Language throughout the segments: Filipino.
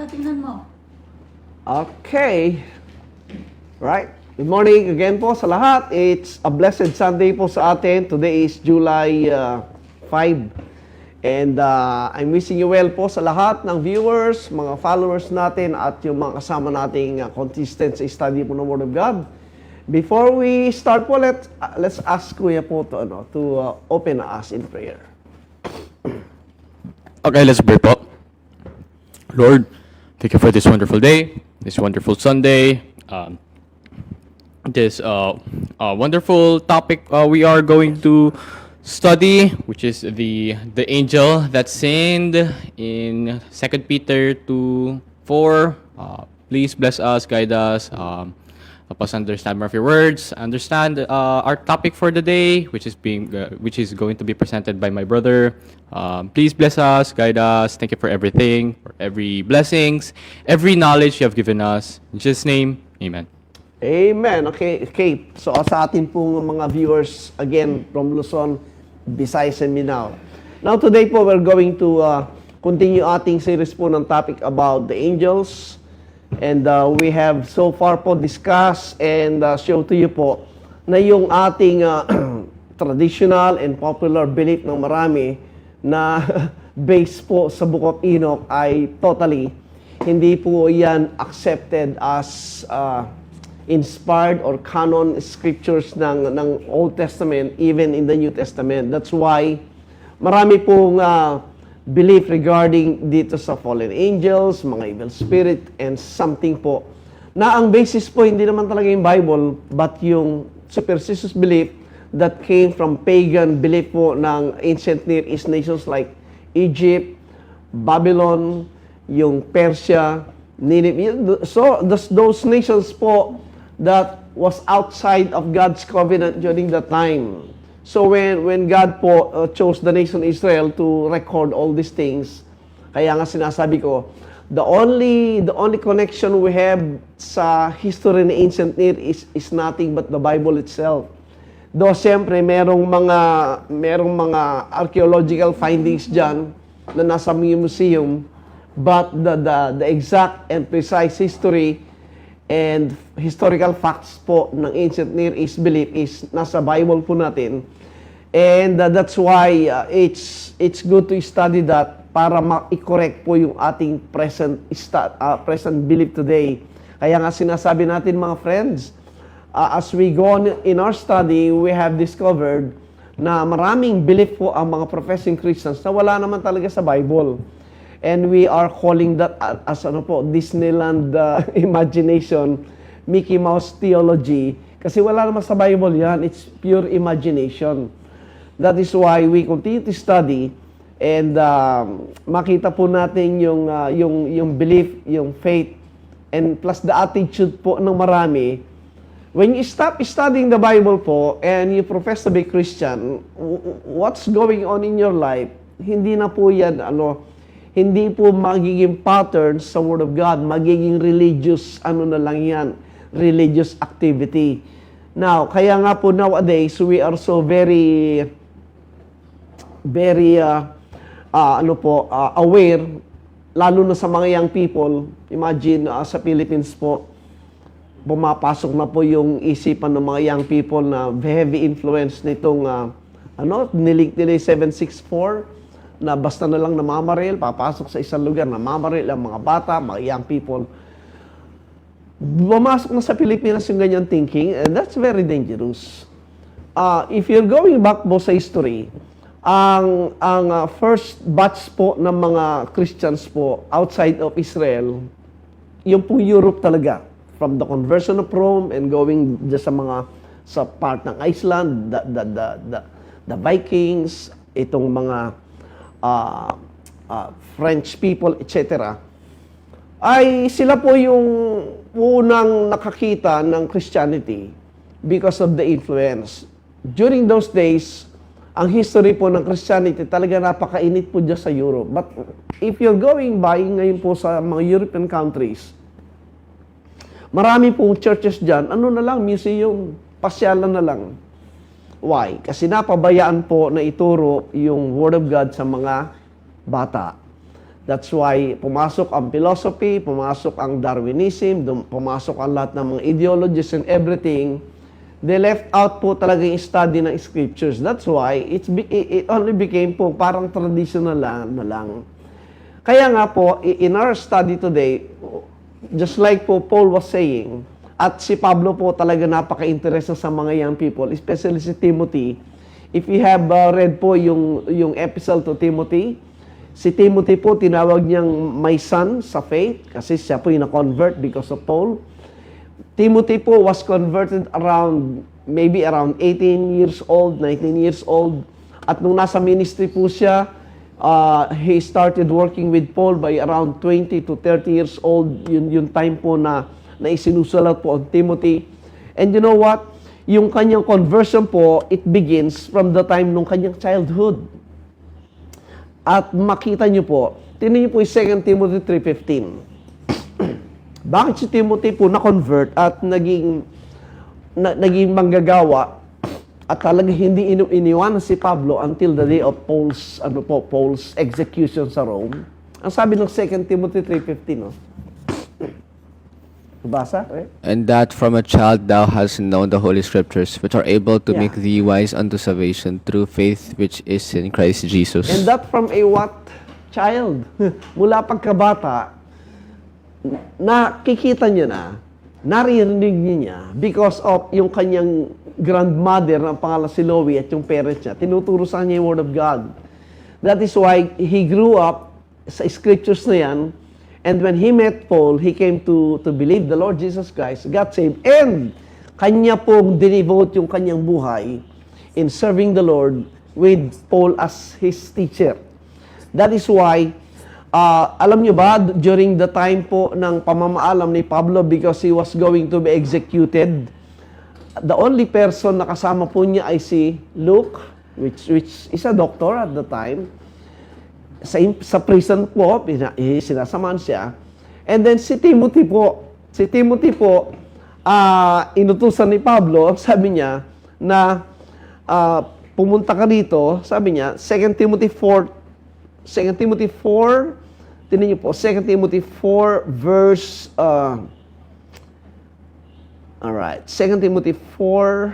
Sheila, tingnan mo. Okay. Right. Good morning again po sa lahat. It's a blessed Sunday po sa atin. Today is July 5. And I'm wishing you well po sa lahat ng viewers, mga followers natin at yung mga kasama nating consistent sa study po ng Word of God. Before we start po, let's ask Kuya po to open us in prayer. Okay, let's pray po. Lord, thank you for this wonderful day, this wonderful Sunday, this wonderful topic we are going to study, which is the angel that sinned in 2 Peter 2:4. Please bless us, guide us, help us understand more of your words, understand our topic for the day, which is going to be presented by my brother. Please bless us, guide us. Thank you for everything, for every blessings, every knowledge you have given us. In Jesus' name, amen. Amen. Okay. So sa atin pong mga viewers, again, from Luzon, Visayas, and Mindanao. Now today po, we're going to continue ating series po ng topic about the angels. And we have so far po discussed and show to you po na yung ating traditional and popular belief ng marami na based po sa Book of Enoch ay totally hindi po yan accepted as inspired or canon scriptures ng Old Testament, even in the New Testament. That's why marami pong belief regarding dito sa fallen angels, mga evil spirit, and something po na ang basis po hindi naman talaga yung Bible, but yung superstitious belief that came from pagan belief po ng ancient Near East nations like Egypt, Babylon, yung Persia, Nineveh. So those nations po that was outside of God's covenant during that time. So when God po chose the nation Israel to record all these things, kaya nga sinasabi ko, the only connection we have sa history ng ancient Near East is nothing but the Bible itself. Though siyempre merong mga archaeological findings diyan na nasa museum, but the exact and precise history and historical facts po ng ancient Near East belief is nasa Bible po natin. And that's why it's good to study that para ma-correct po yung ating present belief today. Kaya nga sinasabi natin mga friends, as we go on in our study, we have discovered na maraming belief po ang mga professing Christians na wala naman talaga sa Bible. And we are calling that as Disneyland imagination, Mickey Mouse theology. Kasi wala naman sa Bible yan. It's pure imagination. That is why we continue to study and makita po natin yung belief, yung faith, and plus the attitude po ng marami. When you stop studying the Bible po and you profess to be Christian, what's going on in your life, hindi na po yan, hindi po magiging pattern sa Word of God, magiging religious, na lang yan, religious activity. Now, kaya nga po nowadays, we are so very aware, lalo na sa mga young people. Imagine, sa Philippines po, pumapasok na po yung isipan ng mga young people na heavy influence nitong, nilig nila 764, na basta na lang namamaril, papasok sa isang lugar, namamaril ang mga bata, mga young people. Bumasok na sa Pilipinas yung ganyan thinking, and that's very dangerous. If you're going back po sa history, ang first batch po ng mga Christians po outside of Israel, yung po Europe talaga, from the conversion of Rome and going just sa part ng Iceland, the Vikings, itong mga French people, etc. ay sila po yung unang nakakita ng Christianity because of the influence. During those days, ang history po ng Christianity talaga napakainit po dyan sa Europe. But if you're going by ngayon po sa mga European countries, marami pong churches dyan, museum, pasyalan na lang. Why? Kasi napabayaan po na ituro yung Word of God sa mga bata. That's why pumasok ang philosophy, pumasok ang Darwinism, pumasok ang lahat ng mga ideologies and everything. They left out po talaga yung study ng scriptures. That's why it only became po parang traditional na lang. Kaya nga po, in our study today, just like po Paul was saying, at si Pablo po talaga napaka-interested sa mga young people, especially si Timothy. If you have read po yung epistle to Timothy, si Timothy po tinawag niyang my son sa faith kasi siya po yung na-convert because of Paul. Timothy po was converted maybe around 18 years old, 19 years old. At nung nasa ministry po siya, he started working with Paul by around 20 to 30 years old. Yung time po na isinusulat po ang Timothy. And you know what? Yung kanyang conversion po, it begins from the time nung kanyang childhood. At makita nyo po, tingnan nyo po yung 2 Timothy 3:15. Bakit si Timothy po na-convert at naging manggagawa at talaga hindi iniwanan si Pablo until the day of Paul's execution sa Rome? Ang sabi ng 2 Timothy 3:15, no? Basa? Okay? And that from a child thou hast known the Holy Scriptures, which are able to Yeah. make thee wise unto salvation through faith which is in Christ Jesus. And that from a what? Child. Mula pagkabata, nakikita niyo na, naririnig niya because of yung kanyang grandmother na pangalan si Loie at yung parents niya. Tinuturo sa kanya yung Word of God. That is why he grew up sa scriptures na yan. And when he met Paul, he came to believe the Lord Jesus Christ, got saved, and kanya pong dinevote yung kanyang buhay in serving the Lord with Paul as his teacher. That is why, alam nyo ba, during the time po ng pamamaalam ni Pablo, because he was going to be executed, the only person na kasama po niya ay si Luke, which is a doctor at the time. Sa prison po, sinasamahan siya. And then si Timothy po, inutusan ni Pablo, sabi niya, na pumunta ka dito, sabi niya, 2 Timothy 4, tinan niyo po, 2 Timothy 4 verse, alright, 2 Timothy 4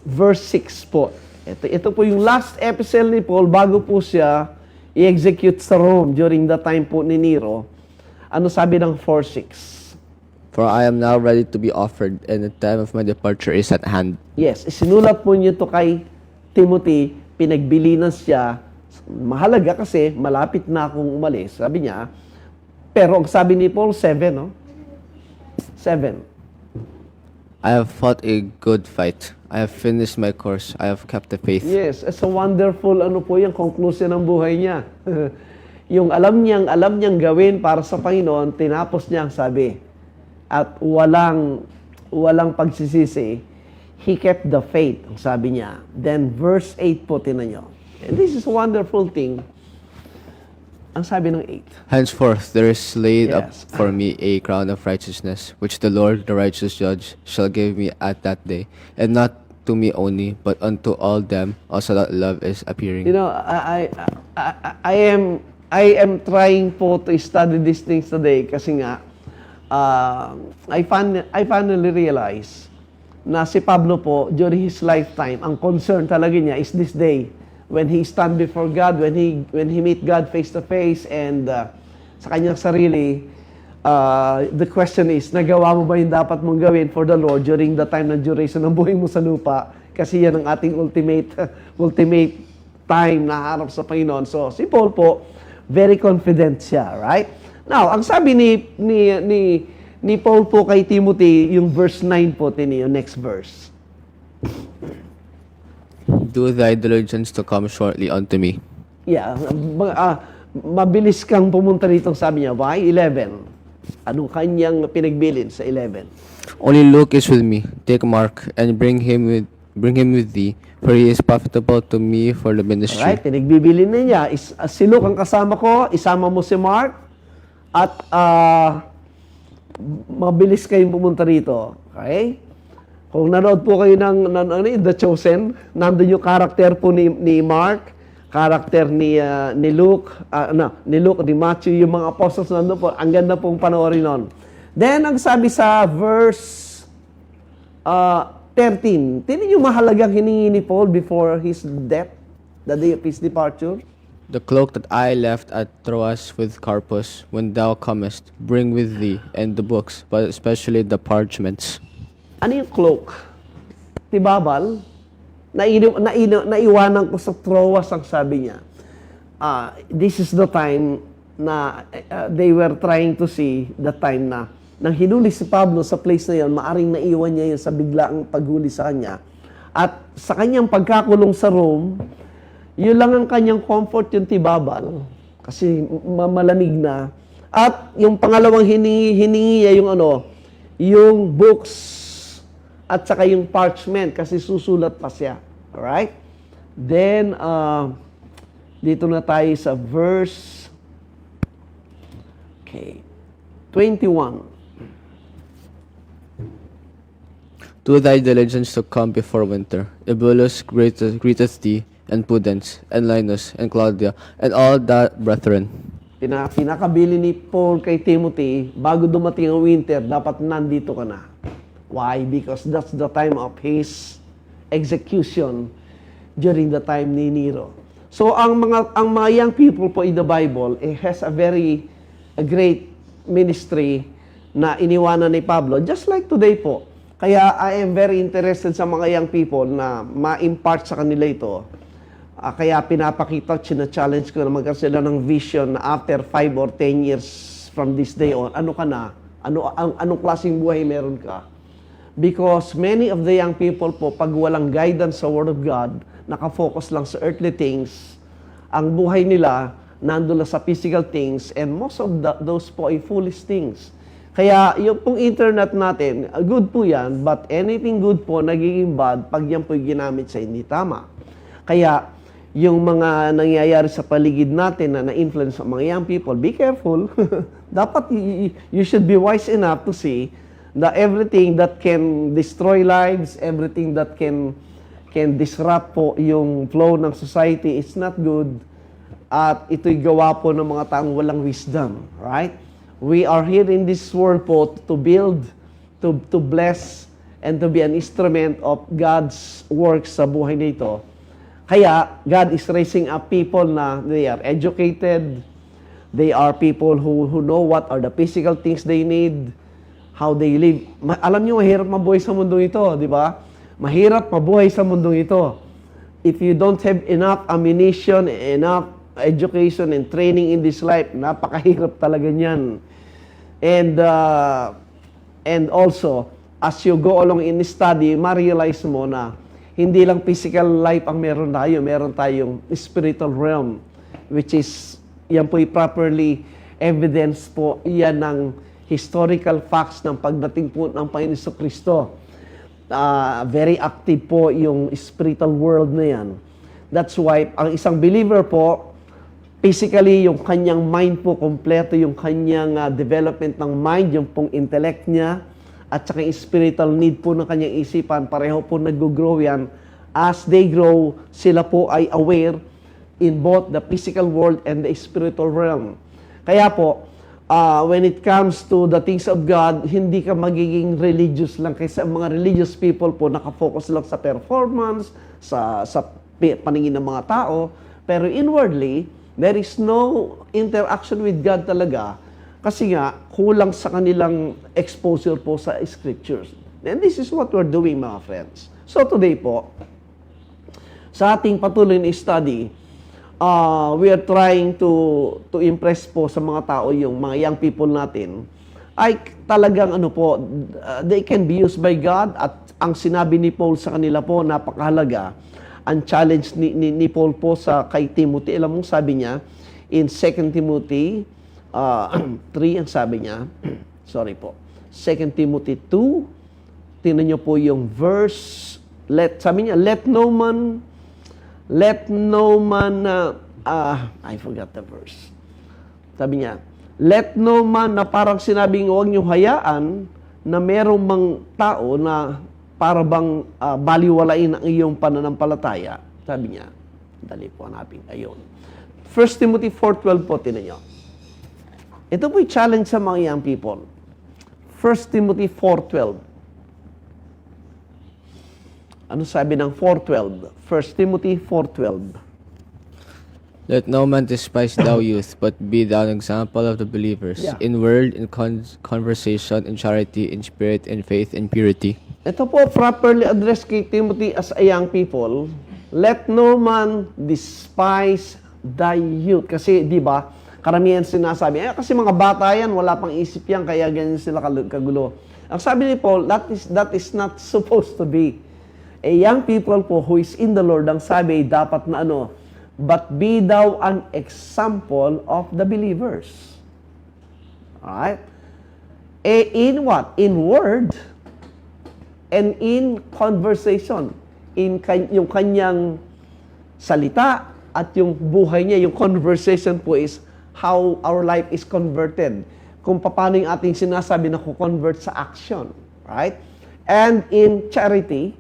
verse 6 po. Ito po yung last epistle ni Paul bago po siya i-execute sa Rome during the time po ni Nero. Ano sabi ng 4:6? For I am now ready to be offered, and the time of my departure is at hand. Yes, isinulat po niyo to kay Timothy, pinagbilinan siya. Mahalaga kasi malapit na akong umalis. Sabi niya, pero ang sabi ni Paul, 7, no? 7. I have fought a good fight. I have finished my course. I have kept the faith. Yes, it's a wonderful yung conclusion ng buhay niya. Yung alam niyang gawin para sa Panginoon, tinapos niya ang sabi. At walang pagsisisi. He kept the faith, ang sabi niya. Then verse 8 po, tinan niyo. And this is a wonderful thing. Ang sabi ng 8. Henceforth there is laid up Yes. for me a crown of righteousness, which the Lord, the righteous judge, shall give me at that day, and not to me only, but unto all them also that love is appearing. You know, I am trying po to study these things today kasi nga I finally realize na si Pablo po during his lifetime, ang concern talaga niya is this day when he stand before God, when he meet God face to face, and sa kanyang sarili, the question is, nagawa mo ba yung dapat mong gawin for the Lord during the time na duration ng buhay mo sa lupa? Kasi yan ang ating ultimate time na harap sa Panginoon. So, si Paul po, very confident siya, right? Now, ang sabi ni Paul po kay Timothy, yung verse 9 po, yung next verse. Do thy diligence to come shortly unto me. Yeah, mabilis kang pumunta rito, sabi niya. Why? 11. Anong kanyang pinagbilin sa 11? Only Luke is with me. Take Mark and bring him with thee, for he is profitable to me for the ministry. Alright, pinagbibilin na niya. Si Luke ang kasama ko, isama mo si Mark, at mabilis kayong pumunta rito. Okay? Kung nanood po kayo ng The Chosen, nandun yung karakter po ni Mark. character ni Luke, ni Matthew, yung mga apostles nandun po. Ang ganda pong panoorin nun. Then, ang sabi sa verse 13, tinan yung mahalagang hiningi ni Paul before his death, the day of his departure. The cloak that I left at Troas with Carpus, when thou comest, bring with thee, and the books, but especially the parchments. Ano yung cloak? Tibabal? Naiwanan ko sa Troas, ang sabi niya. This is the time na they were trying to see the time na nang hinuli si Pablo sa place na yon, maaring naiwan niya yun sa biglaang paghuli sa kanya. At sa kanyang pagkakulong sa Rome, yun lang ang kanyang comfort, yung tibabal. Kasi malamig na. At yung pangalawang hiningi niya yung books at saka yung parchment kasi susulat pa siya. Alright? Then, dito na tayo sa verse 21. To thy diligence to come before winter, Eubulus greeteth thee, and Pudens, and Linus, and Claudia, and all that brethren. Pinakabili ni Paul kay Timothy, bago dumating ang winter, dapat nandito ka na. Why? Because that's the time of his execution during the time ni Nero. So, ang mga young people po in the Bible, has a great ministry na iniwanan ni Pablo, just like today po. Kaya I am very interested sa mga young people na ma-impart sa kanila ito. Kaya pinapakita, challenge ko na magkaroon sila ng vision na after 5 or 10 years from this day on, ano ka na? Anong klaseng buhay meron ka? Because many of the young people po, pag walang guidance sa Word of God, nakafocus lang sa earthly things, ang buhay nila nandun lang sa physical things, and most of those po ay foolish things. Kaya yung pong internet natin, good po yan, but anything good po nagiging bad pag yan po ginamit sa hindi tama. Kaya yung mga nangyayari sa paligid natin na na-influence sa mga young people, be careful. Dapat you should be wise enough to see that everything that can destroy lives, everything that can disrupt po yung flow ng society is not good. At ito'y gawa po ng mga taong walang wisdom, right? We are here in this world po to build, to bless, and to be an instrument of God's works sa buhay nito. Kaya, God is raising up people na they are educated, they are people who know what are the physical things they need, how they live. Alam niyo, mahirap mabuhay sa mundong ito, di ba? Mahirap mabuhay sa mundong ito. If you don't have enough ammunition, enough education and training in this life, napakahirap talaga niyan. And also, as you go along in study, ma-realize mo na hindi lang physical life ang meron tayong spiritual realm, which is, yan po'y properly evidence po, yan ng historical facts ng pagdating po ng Panginoon Jesucristo. Very active po yung spiritual world na yan. That's why, ang isang believer po, physically, yung kanyang mind po, kompleto yung kanyang development ng mind, yung pong intellect niya, at saka yung spiritual need po ng kanyang isipan, pareho po nag-grow yan. As they grow, sila po ay aware in both the physical world and the spiritual realm. Kaya po, when it comes to the things of God, hindi ka magiging religious lang. Kasi mga religious people po, nakafocus lang sa performance, sa paningin ng mga tao, pero inwardly, there is no interaction with God talaga kasi nga kulang sa kanilang exposure po sa scriptures. And this is what we're doing, mga friends. So today po, sa ating patuloy na study, we are trying to impress po sa mga tao, yung mga young people natin, ay talagang they can be used by God, at ang sinabi ni Paul sa kanila po, napakahalaga. Ang challenge ni Paul po kay Timothy, alam mo sabi niya, in 2 Timothy 3, ang sabi niya, sorry po, 2 Timothy 2, tingnan niyo po yung verse, sabi niya, let no man, I forgot the verse. Sabi niya, let no man, na parang sinabing huwag niyo hayaan na merong mang tao na para bang baliwalain ang iyong pananampalataya. Sabi niya, Dali po hanapin. Ayun. 1 Timothy 4:12 po, tinan nyo. Ito po'y challenge sa mga young people. 1 Timothy 4:12. Ano sabi ng 4:12? 1 Timothy 4:12. Let no man despise thou youth, but be thou an example of the believers, Yeah. in word, in conversation, in charity, in spirit, in faith, in purity. Ito po properly addressed kay Timothy as a young people. Let no man despise thy youth. Kasi, di ba, karamihan sinasabi, kasi mga bata yan, wala pang isip yan, kaya ganyan sila kagulo. Ang sabi ni Paul, that is not supposed to be. A young people po who is in the Lord, ang sabi, dapat na but be thou an example of the believers. Alright? In what? In word and in conversation. Yung kanyang salita at yung buhay niya, yung conversation po is how our life is converted. Kung paano yung ating sinasabi na convert sa action. Right? And in charity,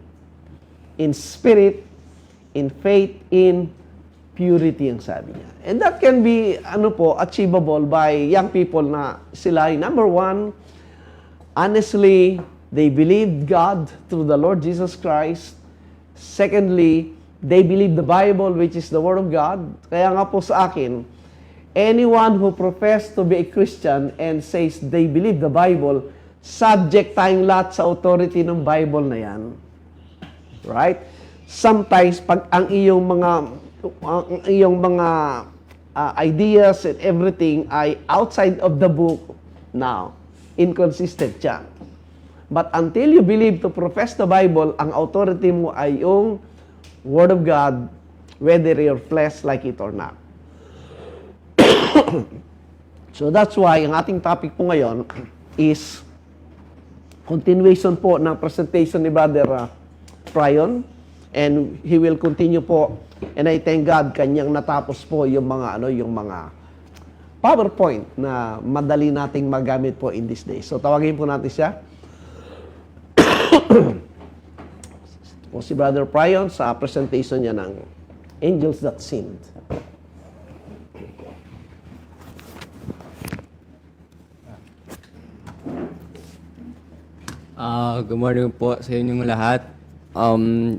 in spirit, in faith, in purity ang sabi niya. And that can be achievable by young people na sila ay number one, honestly, they believed God through the Lord Jesus Christ. Secondly, they believe the Bible, which is the Word of God. Kaya nga po sa akin, anyone who profess to be a Christian and says they believe the Bible, subject tayong lahat sa authority ng Bible na yan. Right? Sometimes, pag ang iyong mga ideas and everything ay outside of the book, now, inconsistent yan. But until you believe to profess the Bible, ang authority mo ay yung Word of God, whether your flesh like it or not. So that's why, ang ating topic po ngayon is continuation po ng presentation ni Brother Pryon, and he will continue po. And I thank God kanyang natapos po yung mga PowerPoint na madali nating magamit po in this day. So tawagin po natin siya. O si Brother Pryon sa presentation niya ng Angels That Sinned. Good morning po sa inyong lahat.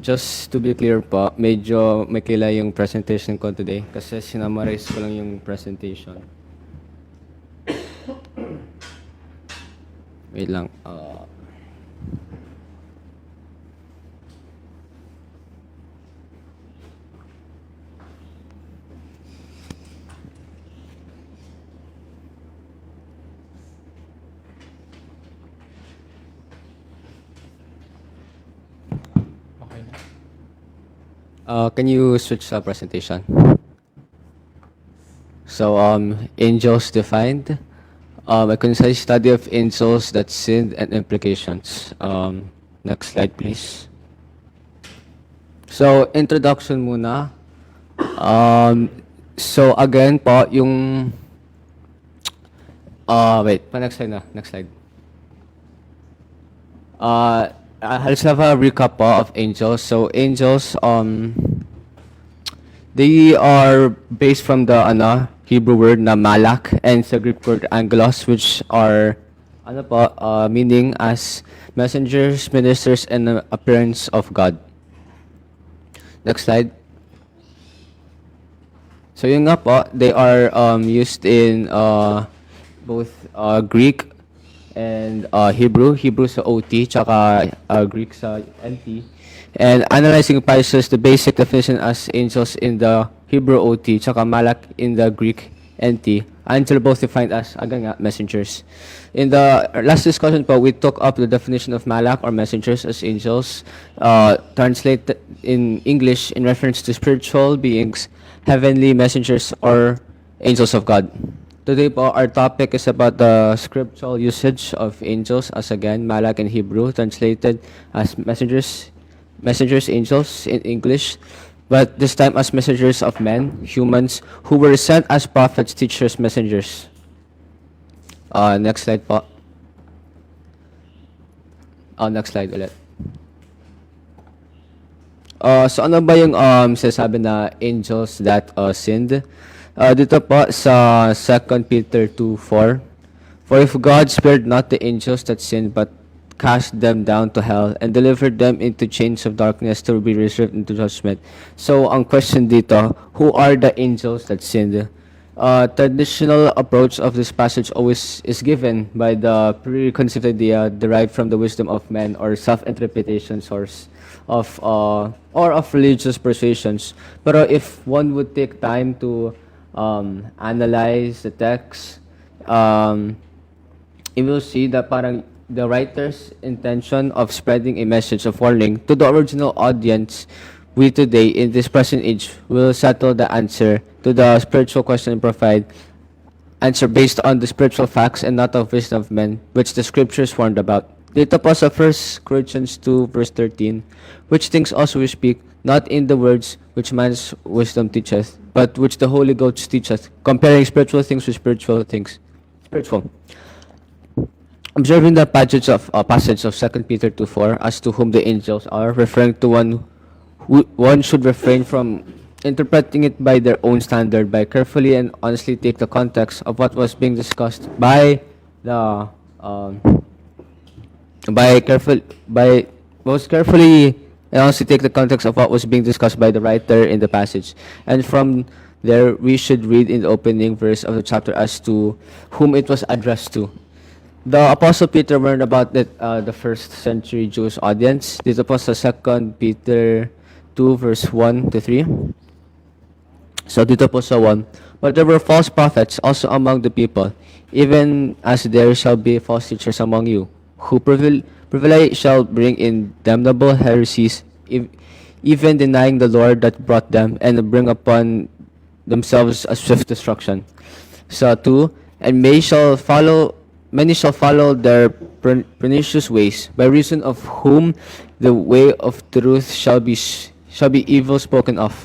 Just to be clear po, medyo may kila yung presentation ko today kasi sinamarize ko lang yung presentation. Wait lang. Can you switch the presentation? So, angels defined. A concise study of angels that sinned and implications. Next slide, please. So, introduction muna. So, again po, yung... wait, next slide na. Next slide. Let's have a recap po of angels. So, angels, they are based from the Hebrew word na malak and the Greek word angelos, which are meaning as messengers, ministers, and the appearance of God. Next slide. So yun nga po, they are used in both Greek and Hebrew sa OT, tsaka Greek sa NT. And analyzing passages, the basic definition as angels in the Hebrew OT, tsaka malak in the Greek NT. Angel both defined as, again nga, messengers. In the last discussion po, we took up the definition of malak or messengers as angels, translated in English in reference to spiritual beings, heavenly messengers, or angels of God. Today po, our topic is about the scriptural usage of angels as again, malak in Hebrew, translated as messengers, angels in English, but this time as messengers of men, humans, who were sent as prophets, teachers, messengers. Next slide po. Next slide ulit. So ano ba yung sinasabi na angels that sinned? Dito po sa 2 Peter 2:4. For if God spared not the angels that sinned, but cast them down to hell and delivered them into chains of darkness to be reserved into judgment. So ang question dito, who are the angels that sinned? Traditional approach of this passage always is given by the preconceived idea derived from the wisdom of men or self-interpretation source of or of religious persuasions. Pero if one would take time to analyze the text, you will see that parang the writer's intention of spreading a message of warning to the original audience we today in this present age will settle the answer to the spiritual question and provide answer based on the spiritual facts and not of wisdom of men, which the scriptures warned about. Dito po sa 1 Corinthians 2 verse 13, which things also we speak, not in the words which man's wisdom teacheth, but which the Holy Ghost teacheth, comparing spiritual things with spiritual things. Spiritual. Observing the passage of 2 Peter 2:4 as to whom the angels are, referring to one should refrain from interpreting it by their own standard, by carefully and honestly take the context of what was being discussed by the most carefully and honestly take the context of what was being discussed by the writer in the passage, and from there we should read in the opening verse of the chapter as to whom it was addressed to. The Apostle Peter learned about the first century Jewish audience. Dito po sa 2 Peter 2 verse 1 to 3. So dito po sa 1, but there were false prophets also among the people, even as there shall be false teachers among you, who privily shall bring in damnable heresies, even denying the Lord that brought them, and bring upon themselves a swift destruction. So 2, and many shall follow their pernicious ways, by reason of whom the way of truth shall be evil spoken of.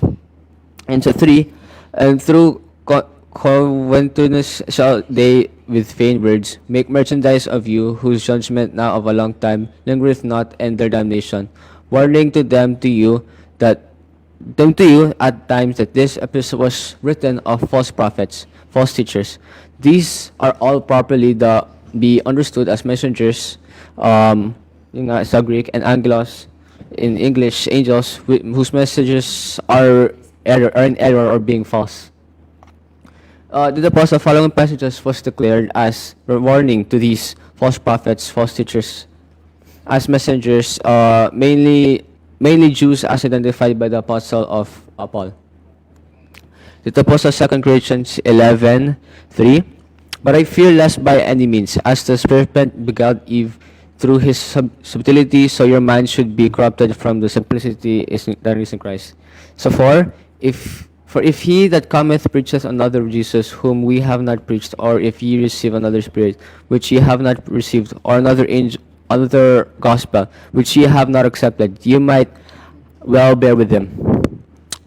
And so 3, and through covetousness shall they with vain words make merchandise of you, whose judgment now of a long time lingereth not, and their damnation. Warning to you at times that this epistle was written of false prophets, false teachers. These are all properly be understood as messengers, yung nga sa Greek, and angelos in English, angels, whose messages are in error or being false. The apostle following passages was declared as a warning to these false prophets, false teachers, as messengers, mainly Jews as identified by the apostle of Paul. Dito po sa 2 Corinthians 11:3, but I fear lest by any means, as the serpent beguiled Eve through his subtlety, so your mind should be corrupted from the simplicity that is in Christ. So for if he that cometh preacheth another Jesus, whom we have not preached, or if ye receive another spirit, which ye have not received, or another gospel, which ye have not accepted, you might well bear with him.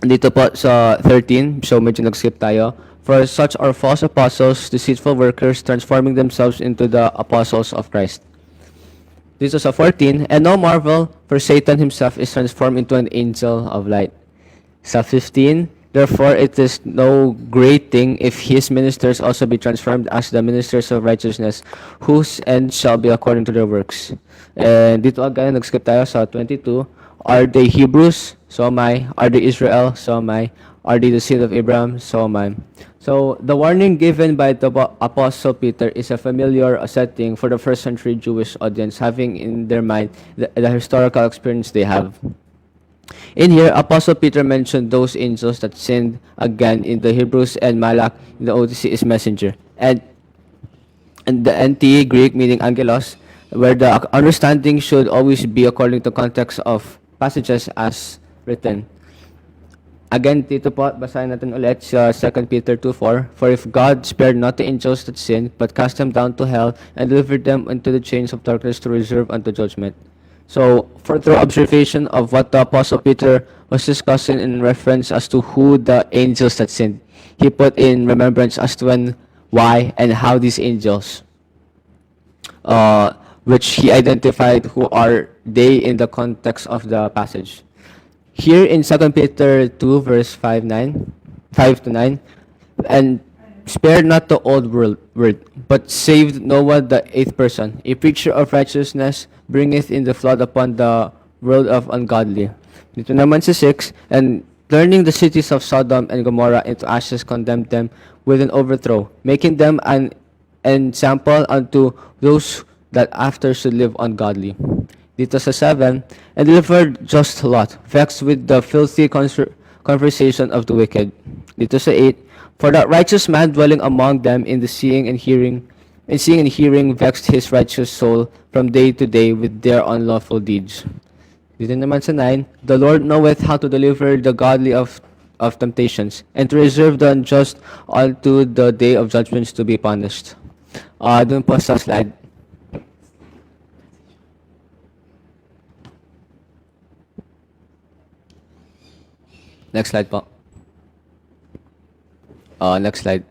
Dito po sa 13, so medyo nag-skip tayo. For such are false apostles, deceitful workers, transforming themselves into the apostles of Christ. Dito sa 14, and no marvel, for Satan himself is transformed into an angel of light. Sa 15, therefore it is no great thing if his ministers also be transformed as the ministers of righteousness, whose end shall be according to their works. And dito again, nag-skip tayo sa 22, are they Hebrews? So am I. Are they Israel? So am I. Are they the seed of Abraham? So am I. So the warning given by the Apostle Peter is a familiar setting for the first century Jewish audience, having in their mind the historical experience they have. In here, Apostle Peter mentioned those angels that sinned again in the Hebrews, and Malak in the OTC is messenger. And the NT Greek meaning angelos, where the understanding should always be according to context of passages as written. Again, dito po, basahin natin ulit sa 2 Peter 2:4. For if God spared not the angels that sinned, but cast them down to hell, and delivered them into the chains of darkness to reserve unto judgment. So, further observation of what the Apostle Peter was discussing in reference as to who the angels that sinned. He put in remembrance as to when, why, and how these angels, which he identified who are they in the context of the passage. Here in 2 Peter 2, verse 5 to 9, and spared not the old world, but saved Noah the eighth person, a preacher of righteousness, bringeth in the flood upon the world of ungodly. Dito naman sa 6, and turning the cities of Sodom and Gomorrah into ashes, condemned them with an overthrow, making them an ensample unto those that after should live ungodly. Dito sa 7, and delivered just Lot, vexed with the filthy conversation of the wicked. Dito sa 8, for that righteous man dwelling among them in the seeing and hearing, vexed his righteous soul from day to day with their unlawful deeds. Dito naman sa 9, the Lord knoweth how to deliver the godly of temptations, and to reserve the unjust unto the day of judgments to be punished. Doon po sa slide. Next slide po. Next slide.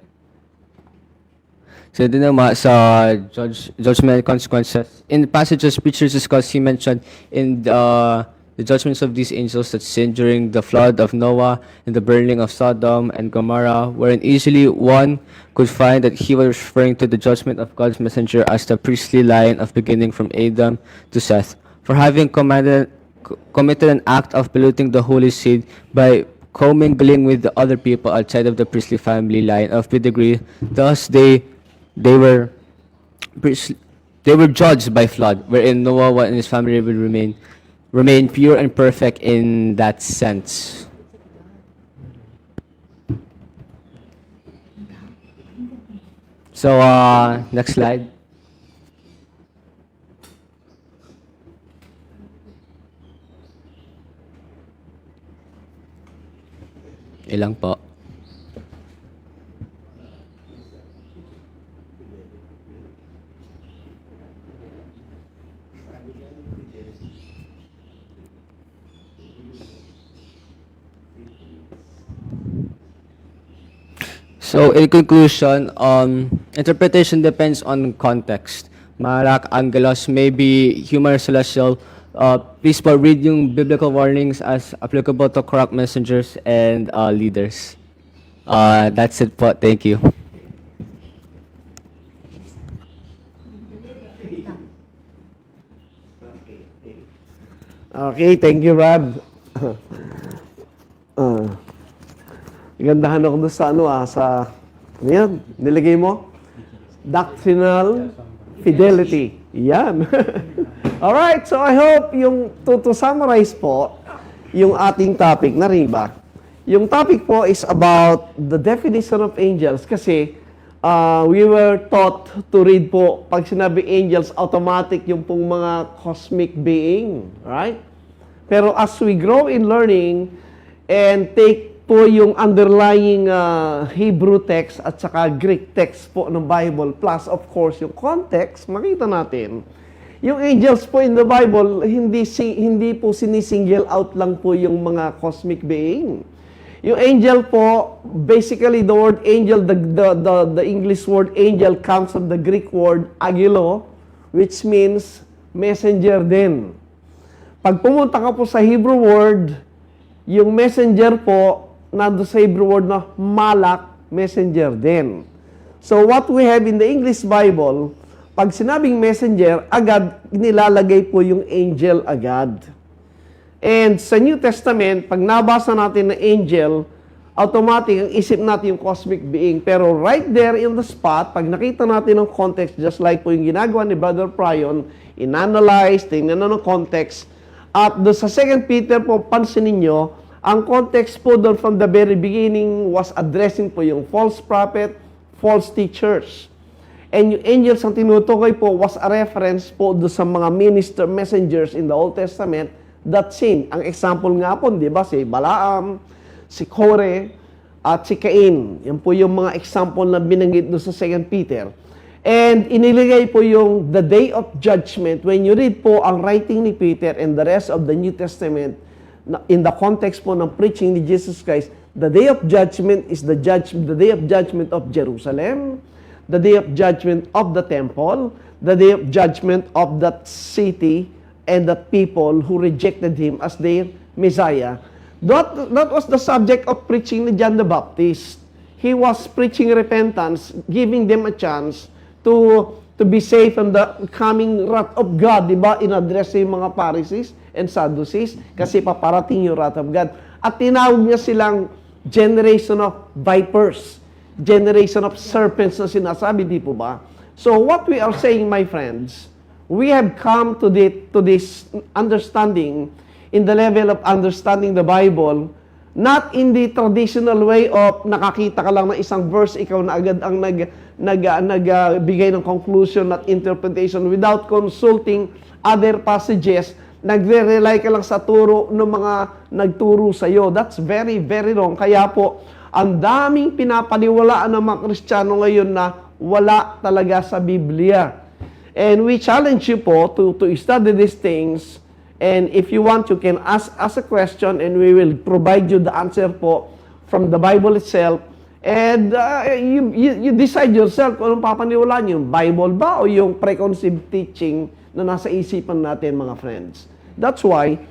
So din naman sa judgment consequences. In the passages preachers discussed, he mentioned in the judgments of these angels that sinned during the flood of Noah and the burning of Sodom and Gomorrah, wherein easily one could find that he was referring to the judgment of God's messenger as the priestly line of beginning from Adam to Seth, for having committed an act of polluting the holy seed by commingling with the other people outside of the priestly family line of pedigree. Thus they were judged by flood, wherein Noah and his family will remain pure and perfect in that sense. So next slide. Ilang po. So in conclusion, interpretation depends on context. Marak angelos may be human or celestial. Please po read yung biblical warnings as applicable to corrupt messengers and leaders. That's it po. Thank you. Okay, thank you, Rod. Gandahan ako doon sa ano yan, nilagay mo? Doctrinal fidelity. Yan. Alright, so I hope to summarize po, yung ating topic na rin ba? Yung topic po is about the definition of angels kasi we were taught to read po, pag sinabi angels, automatic yung pong mga cosmic being. Right? Pero as we grow in learning and take po yung underlying Hebrew text at saka Greek text po ng Bible, plus of course yung context, makita natin, yung angels po in the Bible, hindi po sinisingle out lang po yung mga cosmic being. Yung angel po, basically the word angel, the English word angel comes from the Greek word agilo, which means messenger din. Pag pumunta ka po sa Hebrew word, yung messenger po, nando sa Hebrew word na malak, messenger din. So what we have in the English Bible, pag sinabing messenger, agad nilalagay po yung angel agad. And sa New Testament, pag nabasa natin na angel, automatic ang isip natin yung cosmic being. Pero right there in the spot, pag nakita natin ng context, just like po yung ginagawa ni Brother Pryon, in-analyze, tingnan na ng context. At doon sa 2 Peter po, pansinin nyo, ang context po doon from the very beginning was addressing po yung false prophet, false teachers. And yung angels ang tinutukoy po was a reference po doon sa mga messengers in the Old Testament that sin. Ang example nga po, di ba, si Balaam, si Kore, at si Cain. Yan po yung mga example na binanggit doon sa 2 Peter. And iniligay po yung the day of judgment. When you read po ang writing ni Peter and the rest of the New Testament, in the context po ng preaching ni Jesus Christ, the day of judgment is the day of judgment of Jerusalem, the day of judgment of the temple, the day of judgment of that city and that people who rejected Him as their Messiah. That was the subject of preaching ni John the Baptist. He was preaching repentance, giving them a chance to be saved from the coming wrath of God, di ba? In-address yung mga Pharisees and Sadducees kasi paparating yung wrath of God. At tinawag niya silang generation of vipers, generation of serpents na sinasabi, di po ba? So what we are saying, my friends, we have come to this understanding in the level of understanding the Bible, not in the traditional way of nakakita ka lang ng isang verse, ikaw na agad ang nagbigay ng conclusion at interpretation without consulting other passages. Nagre-rely ka lang sa turo ng mga nagturo sa iyo. That's very, very wrong. Kaya po, ang daming pinapaniwalaan ng mga Kristiyano ngayon na wala talaga sa Biblia. And we challenge you po to study these things. And if you want, you can ask us a question and we will provide you the answer po from the Bible itself. And you decide yourself kung anong papaniwalaan niyo, yung Bible ba o yung preconceived teaching na nasa isipan natin, mga friends. That's why,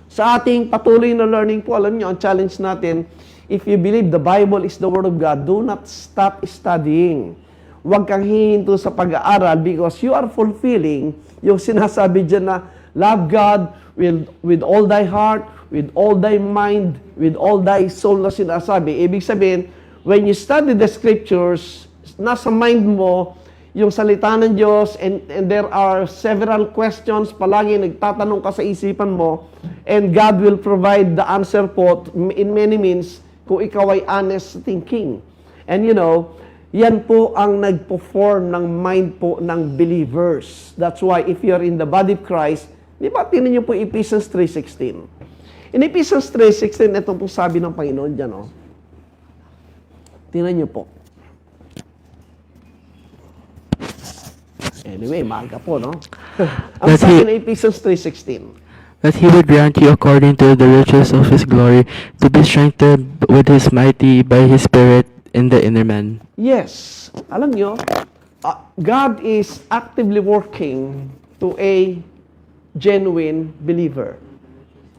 sa ating patuloy na learning po, alam niyo, ang challenge natin, if you believe the Bible is the Word of God, do not stop studying. Huwag kang hihinto sa pag-aaral because you are fulfilling yung sinasabi dyan na love God with all thy heart, with all thy mind, with all thy soul na sinasabi. Ibig sabihin, when you study the scriptures, nasa mind mo yung salita ng Diyos and there are several questions, palagi nagtatanong ka sa isipan mo and God will provide the answer po in many means kung ikaw ay honest thinking. And you know, yan po ang nagpo-form ng mind po ng believers. That's why if you're in the body of Christ, di ba, tinan niyo po Ephesians 3:16. In Ephesians 3:16, ito po sabi ng Panginoon dyan, no? Tinan niyo po. Anyway, maaga po, no? Ang sabi ng Ephesians 3:16. That he would grant you according to the riches of his glory to be strengthened with his mighty by his Spirit in the inner man. Yes. Alam niyo, God is actively working to a genuine believer.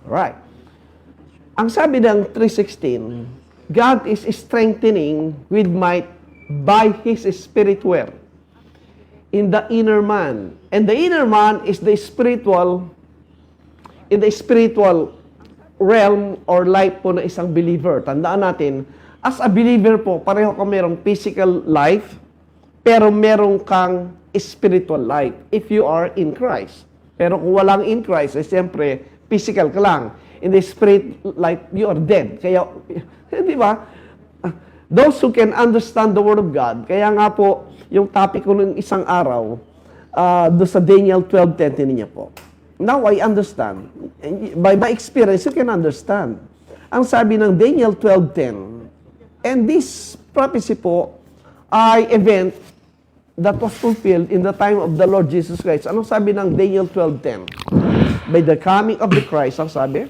Right. Ang sabi ng 3:16, God is strengthening with might by His Spirit where? In the inner man. And the inner man is the spiritual, in the spiritual realm or life po na isang believer. Tandaan natin, as a believer po, pareho ka merong physical life, pero merong kang spiritual life if you are in Christ. Pero kung walang in Christ, eh, siyempre, physical ka lang. In the spirit life, you are dead. Kaya, di ba? Those who can understand the Word of God, kaya nga po, yung topic ko ng isang araw, do sa Daniel 12:10, niya po. Now, I understand. By my experience, you can understand. Ang sabi ng Daniel 12:10, and this prophecy po ay event that was fulfilled in the time of the Lord Jesus Christ. Anong sabi ng Daniel 12:10? By the coming of the Christ, ang sabi?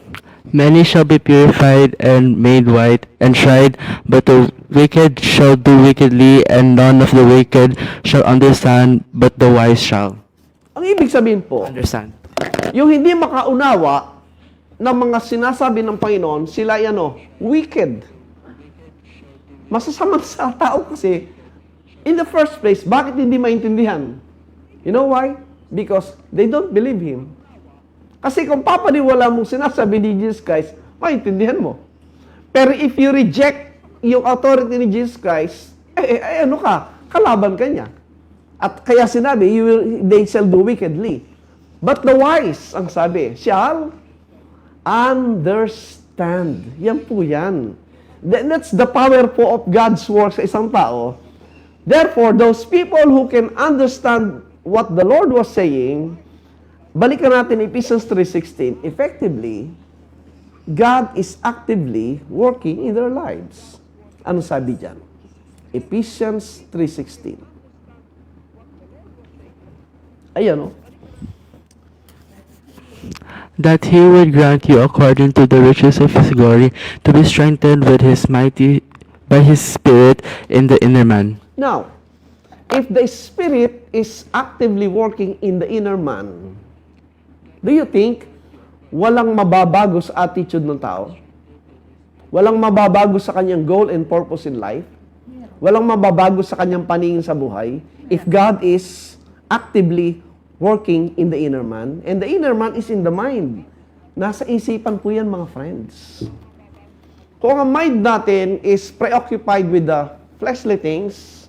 Many shall be purified and made white and tried, but the wicked shall do wickedly, and none of the wicked shall understand, but the wise shall Ang ibig sabihin po, understand. yung hindi makaunawa ng mga sinasabi ng Panginoon, sila ay wicked. Masasama sa tao kasi, in the first place, bakit hindi maintindihan? You know why? Because they don't believe Him. Kasi kung papaniwala mong sinasabi ni Jesus Christ, maintindihan mo. Pero if you reject yung authority ni Jesus Christ, ano ka? Kalaban ka niya. At kaya sinabi, they shall do wickedly. But the wise, ang sabi, shall understand. Yan po yan. That's the power po of God's work sa isang tao. Therefore, those people who can understand what the Lord was saying, balikan natin Ephesians 3:16, effectively, God is actively working in their lives. Ano sabi dyan? Ephesians 3:16. Ayan, That he would grant you according to the riches of his glory to be strengthened with his mighty by his Spirit in the inner man. Now, if the Spirit is actively working in the inner man, do you think walang mababago sa attitude ng tao. Walang mababago sa kanyang goal and purpose in life. Walang mababago sa kanyang paningin sa buhay if God is actively working in the inner man. And the inner man is in the mind. Nasa isipan po yan, mga friends. Kung ang mind natin is preoccupied with the fleshly things,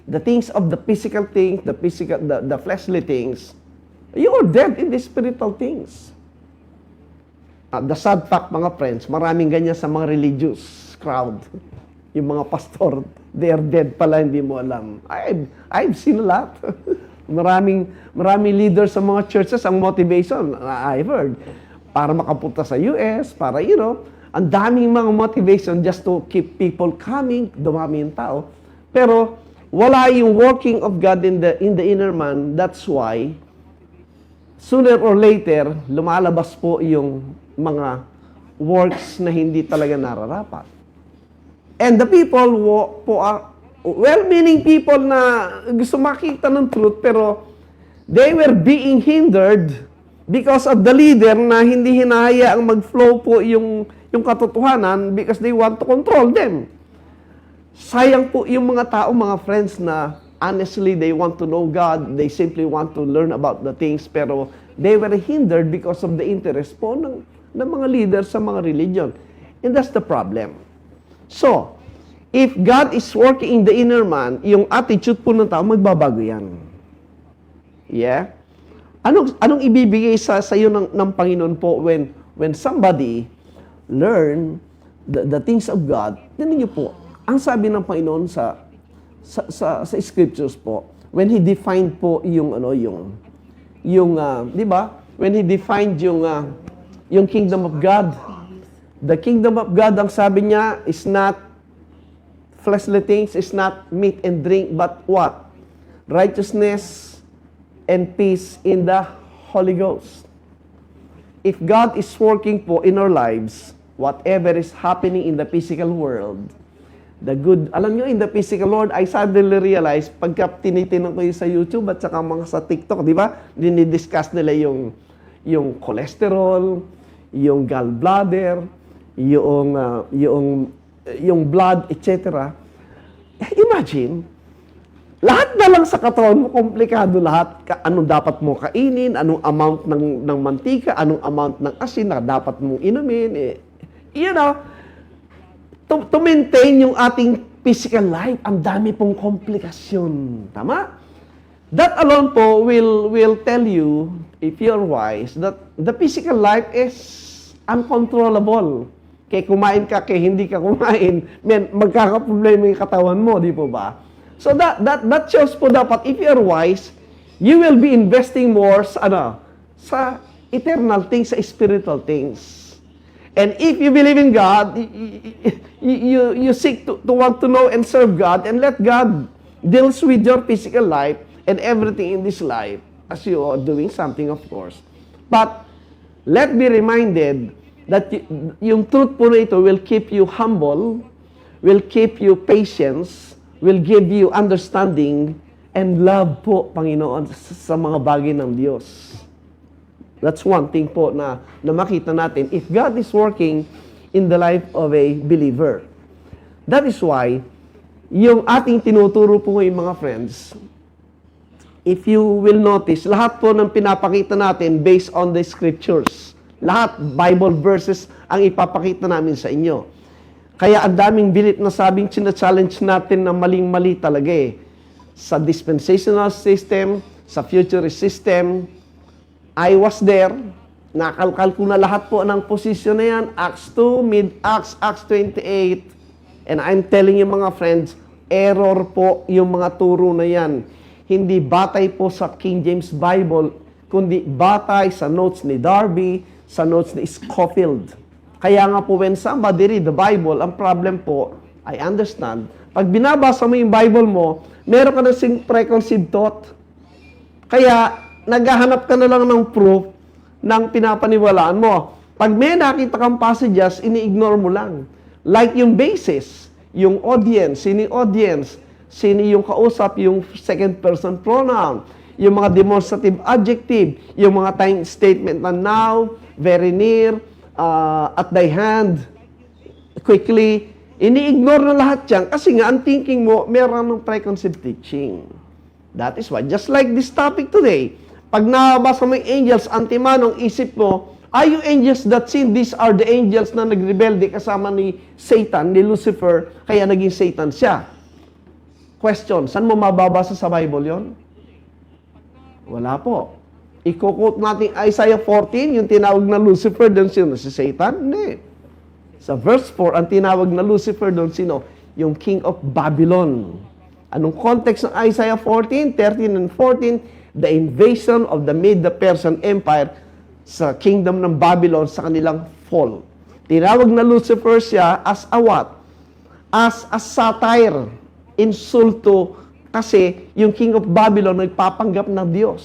the things of the physical things, the fleshly things, you are dead in the spiritual things. The sad fact, mga friends, maraming ganyan sa mga religious crowd. Yung mga pastor, they are dead pala, hindi mo alam. I've seen a lot. maraming leaders sa mga churches, ang motivation, I've heard, para makapunta sa US, para, ang daming mga motivation just to keep people coming, dumami yung tao. Pero, wala yung working of God in the inner man. That's why, sooner or later, lumalabas po yung mga works na hindi talaga nararapat. And the people po are well-meaning people na gusto makita ng truth, pero they were being hindered because of the leader na hindi hinahayaang mag-flow po yung katotohanan because they want to control them. Sayang po yung mga tao, mga friends, na honestly, they want to know God, they simply want to learn about the things, pero they were hindered because of the interest po ng mga leaders sa mga religion. And that's the problem. So, if God is working in the inner man, yung attitude po ng tao, magbabago yan. Yeah? Anong ibibigay sa iyo ng Panginoon po when somebody learn the things of God? Tignan niyo po, ang sabi ng Panginoon sa scriptures po, when He defined po di ba? When He defined yung kingdom of God, the kingdom of God, ang sabi niya, is not fleshly things, is not meat and drink, but what? Righteousness and peace in the Holy Ghost. If God is working po in our lives, whatever is happening in the physical world, alam nyo, in the physical world, I suddenly realized, pagka tinitinong ko yung sa YouTube at saka mga sa TikTok, di ba? Dinidiscuss nila yung cholesterol, yung gallbladder, yung blood, etc. Imagine, lahat na lang sa katawan mo, komplikado lahat. Anong dapat mo kainin, anong amount ng mantika, anong amount ng asin na dapat mong inumin. To maintain yung ating physical life, ang dami pong komplikasyon. Tama? That alone po will tell you, if you're wise, that the physical life is uncontrollable. Kaya kumain ka, kaya hindi ka kumain, magkakaproblema yung katawan mo, di po ba? So that shows po dapat, if you're wise, you will be investing more sa eternal things, sa spiritual things. And if you believe in God, you seek to want to know and serve God, and let God deals with your physical life and everything in this life, as you are doing something, of course. But let be reminded that yung truth po na ito will keep you humble, will keep you patience, will give you understanding and love po, Panginoon, sa mga bagay ng Diyos. That's one thing po na makita natin if God is working in the life of a believer. That is why, yung ating tinuturo po ngayon, mga friends, if you will notice, lahat po ng pinapakita natin based on the scriptures. Lahat, Bible verses ang ipapakita namin sa inyo. Kaya ang daming bilit na sabing challenge natin na maling-mali talaga eh. Sa dispensational system, sa futurist system, I was there, nakalkal ko na lahat po ng posisyon na yan, Acts 2, mid-Acts, Acts 28, and I'm telling you mga friends, error po yung mga turo na yan. Hindi batay po sa King James Bible, kundi batay sa notes ni Darby, sa notes ni Scofield. Kaya nga po, when somebody read the Bible, ang problem po, I understand, pag binabasa mo yung Bible mo, meron ka na sing preconceived thought. Kaya, naghahanap ka na lang ng proof ng pinapaniwalaan mo. Pag may nakita kang passages, ini-ignore mo lang. Like yung basis, yung audience, sino yung kausap, yung second person pronoun, yung mga demonstrative adjective, yung mga time statement na now, very near, at thy hand, quickly. Ini-ignore na lahat yan kasi nga ang thinking mo, meron ng preconceived teaching. That is why, just like this topic today, pag nabasa mo yung angels, antimanong isip mo, yung angels that sin, these are the angels na nagrebelde kasama ni Satan, ni Lucifer, kaya naging Satan siya. Question, saan mo mababasa sa Bible yon? Wala po. I-quote natin Isaiah 14, yung tinawag na Lucifer, doon sino? Si Satan? Hindi. Sa verse 4, ang tinawag na Lucifer doon sino? Yung King of Babylon. Anong context ng Isaiah 14, 13 and 14? The invasion of the Medo-Persian Empire sa kingdom ng Babylon sa kanilang fall. Tinawag na Lucifer siya as a what? As a satire, insulto, kasi yung King of Babylon nagpapanggap ng Diyos.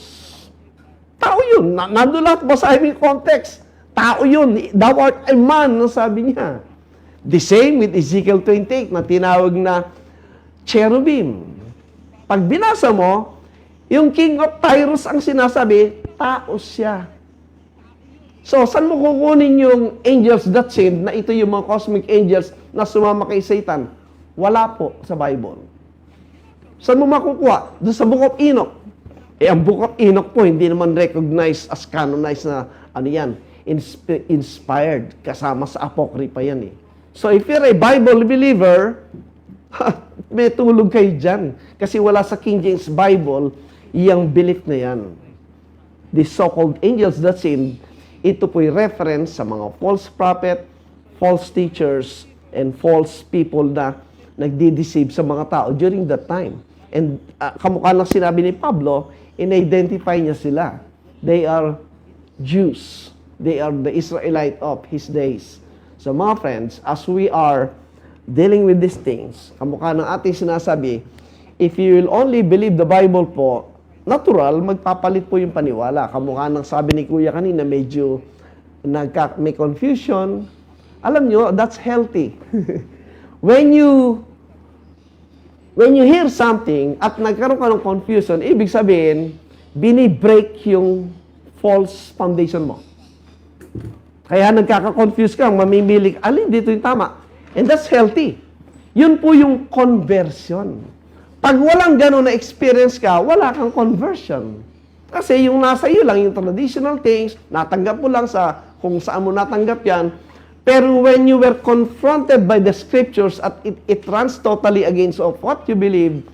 Tao yun. Nandun lahat, basahin mo yung context. Tao yun. Thou art a man, sabi niya. The same with Ezekiel 28 na tinawag na cherubim. Pag binasa mo, yung King of Tyrus ang sinasabi, tao siya. So, saan mo kukunin yung angels that sinned, na ito yung mga cosmic angels na sumama kay Satan? Wala po sa Bible. Saan mo makukuha? Doon sa Book of Enoch. Ang Book of Enoch po, hindi naman recognized as canonized na, inspired. Kasama sa Apocrypha yan eh. So, if you're a Bible believer, may tulog kayo dyan. Kasi wala sa King James Bible, yung belief na yan. The so-called angels that sinned, ito po'y reference sa mga false prophet, false teachers, and false people na nagdi-deceive sa mga tao during that time. And kamukha lang sinabi ni Pablo, in-identify niya sila. They are Jews. They are the Israelite of his days. So mga friends, as we are dealing with these things, kamukha ng ating sinasabi, if you will only believe the Bible po, natural, magpapalit po yung paniwala. Kamukha ng sabi ni Kuya kanina, medyo may confusion. Alam nyo, that's healthy. When you hear something at nagkaroon ka ng confusion, ibig sabihin, binibreak yung false foundation mo. Kaya nagkaka-confuse ka, mamimili ka, alin dito yung tama. And that's healthy. Yun po yung conversion. Pag walang gano'n na experience ka, wala kang conversion. Kasi yung nasa iyo lang, yung traditional things, natanggap mo lang sa kung saan mo natanggap yan. Pero when you were confronted by the scriptures at it runs totally against of what you believe,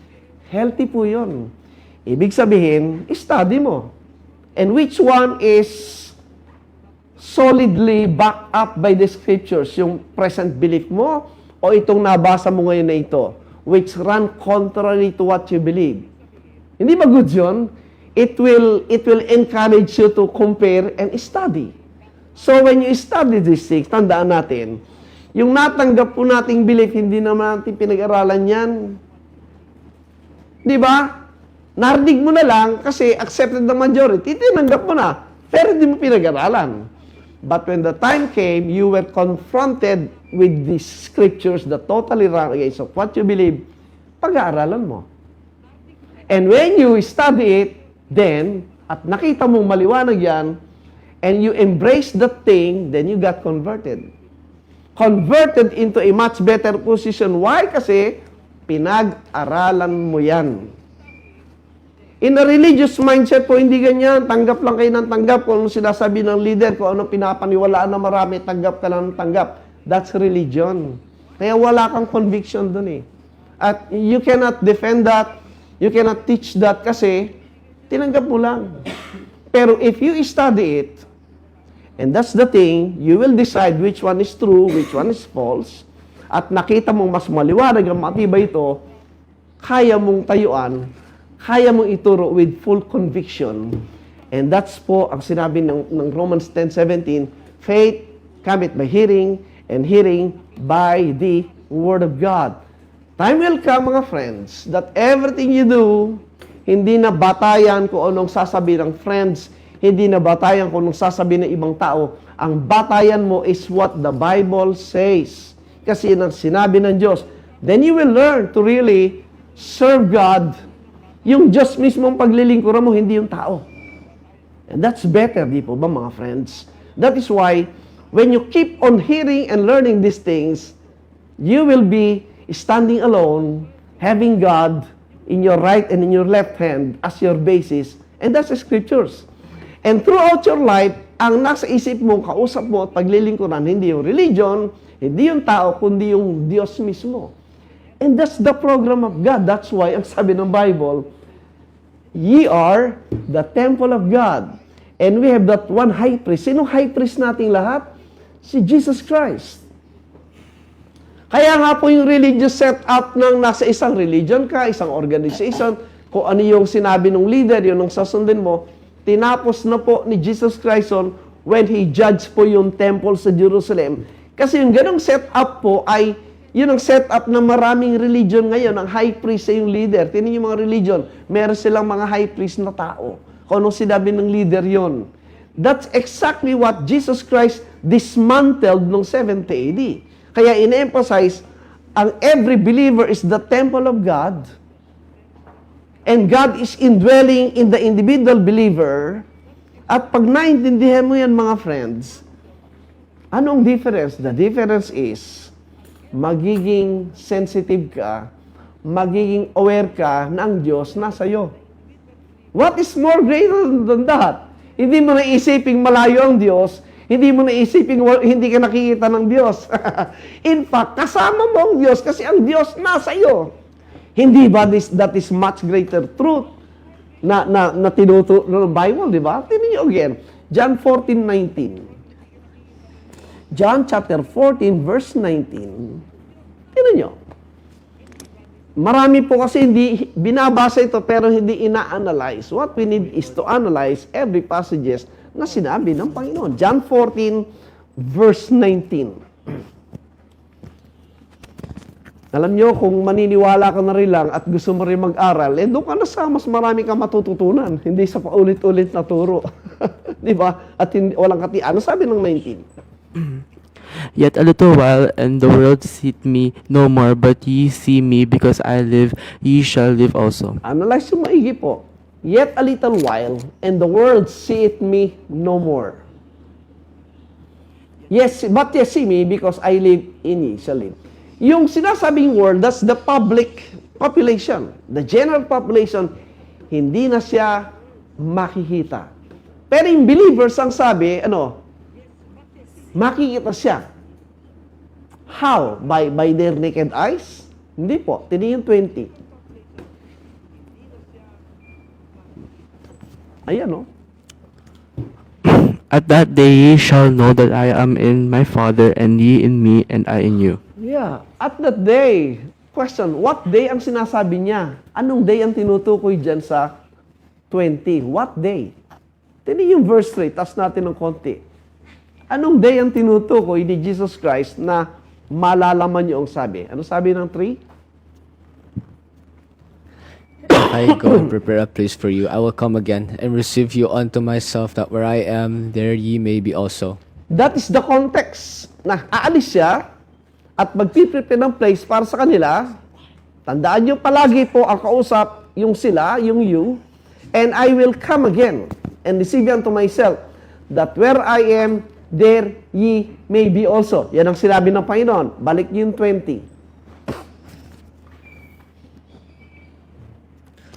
healthy po yun. Ibig sabihin, study mo. And which one is solidly backed up by the scriptures? Yung present belief mo o itong nabasa mo ngayon na ito? Which run contrary to what you believe. Hindi ba good yun? It will encourage you to compare and study. So when you study these things, tandaan natin, yung natanggap po nating belief, hindi naman natin pinag-aralan yan. Di ba? Narinig mo na lang kasi accepted the majority, tinanggap mo na, pero hindi mo pinag-aralan. But when the time came, you were confronted with these scriptures that totally run against of what you believe, pag-aaralan mo. And when you study it, then, at nakita mong maliwanag yan, and you embrace that thing, then you got converted. Converted into a much better position. Why? Kasi, pinag-aralan mo yan. In a religious mindset po, hindi ganyan. Tanggap lang kayo ng tanggap. Kung ano sinasabi ng leader, kung ano pinapaniwalaan na marami, tanggap ka lang ng tanggap. That's religion. Kaya wala kang conviction dun eh. At you cannot defend that, you cannot teach that kasi tinanggap mo lang. Pero if you study it, and that's the thing, you will decide which one is true, which one is false, at nakita mong mas maliwanag ang matibay ito, kaya mong tayuan, kaya mong ituro with full conviction. And that's po ang sinabi ng Romans 10:17, faith cometh by hearing, and hearing by the Word of God. Time will come, mga friends, that everything you do, hindi na batayan kung anong sasabihin ng friends, hindi na batayan kung anong sasabihin ng ibang tao. Ang batayan mo is what the Bible says. Kasi yun ang sinabi ng Diyos. Then you will learn to really serve God. Yung Diyos mismo ang paglilingkuran mo, hindi yung tao. And that's better, di po ba, mga friends? That is why, when you keep on hearing and learning these things, you will be standing alone, having God in your right and in your left hand as your basis. And that's the scriptures. And throughout your life, ang nasa isip mo, kausap mo at paglilingkuran, hindi yung religion, hindi yung tao, kundi yung Diyos mismo. And that's the program of God. That's why, ang sabi ng Bible, ye are the temple of God. And we have that one high priest. Sino high priest nating lahat? Si Jesus Christ. Kaya nga po yung religious setup ng nasa isang religion ka, isang organization, kung ano yung sinabi ng leader, yun ang sasundin mo, tinapos na po ni Jesus Christ on when He judged po yung temple sa Jerusalem. Kasi yung ganong setup po ay, yun ang setup ng maraming religion ngayon, ang high priest sa yung leader. Tingnan yung mga religion, meron silang mga high priest na tao. Kung anong sinabi ng leader yon. That's exactly what Jesus Christ dismantled noong 70 AD. Kaya in-emphasize, ang every believer is the temple of God, and God is indwelling in the individual believer. At pag naintindihan mo yan, mga friends, anong difference? The difference is, magiging sensitive ka, magiging aware ka na ang Diyos nasa iyo. What is more greater than that? Hindi mo naisiping malayo ang Diyos, hindi mo naisiping hindi ka nakikita ng Diyos. In fact, kasama mo ang Diyos kasi ang Diyos nasa iyo. Hindi ba that is much greater truth na tinuturo ng Bible, di ba? Tingnan niyo again, John 14:19. John chapter 14 verse 19. Tingnan niyo. Marami po kasi hindi binabasa ito pero hindi ina-analyze. What we need is to analyze every passages na sinabi ng Panginoon. John 14 verse 19. Alam nyo, kung maniniwala ka na rin lang at gusto mo rin mag-aral, doon ka na sa mas marami kang matututunan. Hindi sa paulit-ulit na turo. Di ba? At walang katian. Ano sabi ng 19? Yet a little while, and the world seeth me no more, but ye see me, because I live, ye shall live also. Analyze yung maigi po. Yet a little while, and the world seeth me no more. Yes, but ye see me, because I live, in ye shall live. Yung sinasabing world, that's the public population. The general population, hindi na siya makikita. Pero yung believers, ang sabi, makikita siya. How? By their naked eyes? Hindi po. Tingnan yung 20. Ayan, At that day ye shall know that I am in my Father, and ye in me, and I in you. Yeah. At that day, question, what day ang sinasabi niya? Anong day ang tinutukoy dyan sa 20? What day? Tingnan yung verse 3, tas natin ng konti. Anong day ang tinutukoy ni Jesus Christ na malalaman niyo ang sabi? Ano sabi ng 3? I go and prepare a place for you. I will come again and receive you unto myself, that where I am, there ye may be also. That is the context na aalis siya at magpiprepare ng place para sa kanila. Tandaan niyo palagi po ang kausap, yung sila, yung you, and I will come again and receive you unto myself, that where I am, there ye may be also. Yan ang sinabi ng Panginoon. Balik niyo yung 20.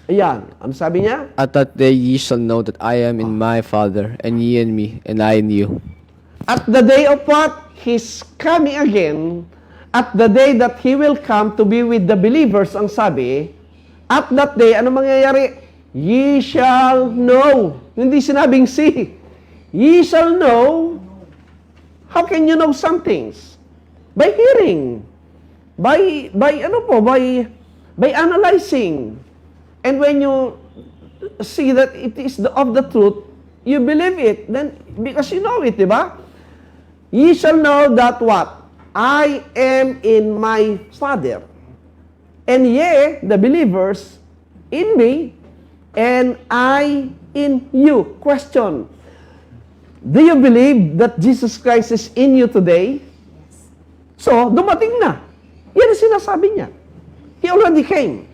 Ayan. Ano sabi niya? At that day ye shall know that I am in my Father, and ye in me, and I in you. At the day of what? He's coming again. At the day that He will come to be with the believers, ang sabi, at that day, ano mangyayari? Ye shall know. Hindi sinabing see. Ye shall know. How can you know some things? By hearing. By analyzing. And when you see that it is of the truth, you believe it. Then, because you know it, di ba? Ye shall know that what? I am in my Father. And ye, the believers, in me, and I in you. Question. Do you believe that Jesus Christ is in you today? So, dumating na. Yan ang sinasabi niya. He already came.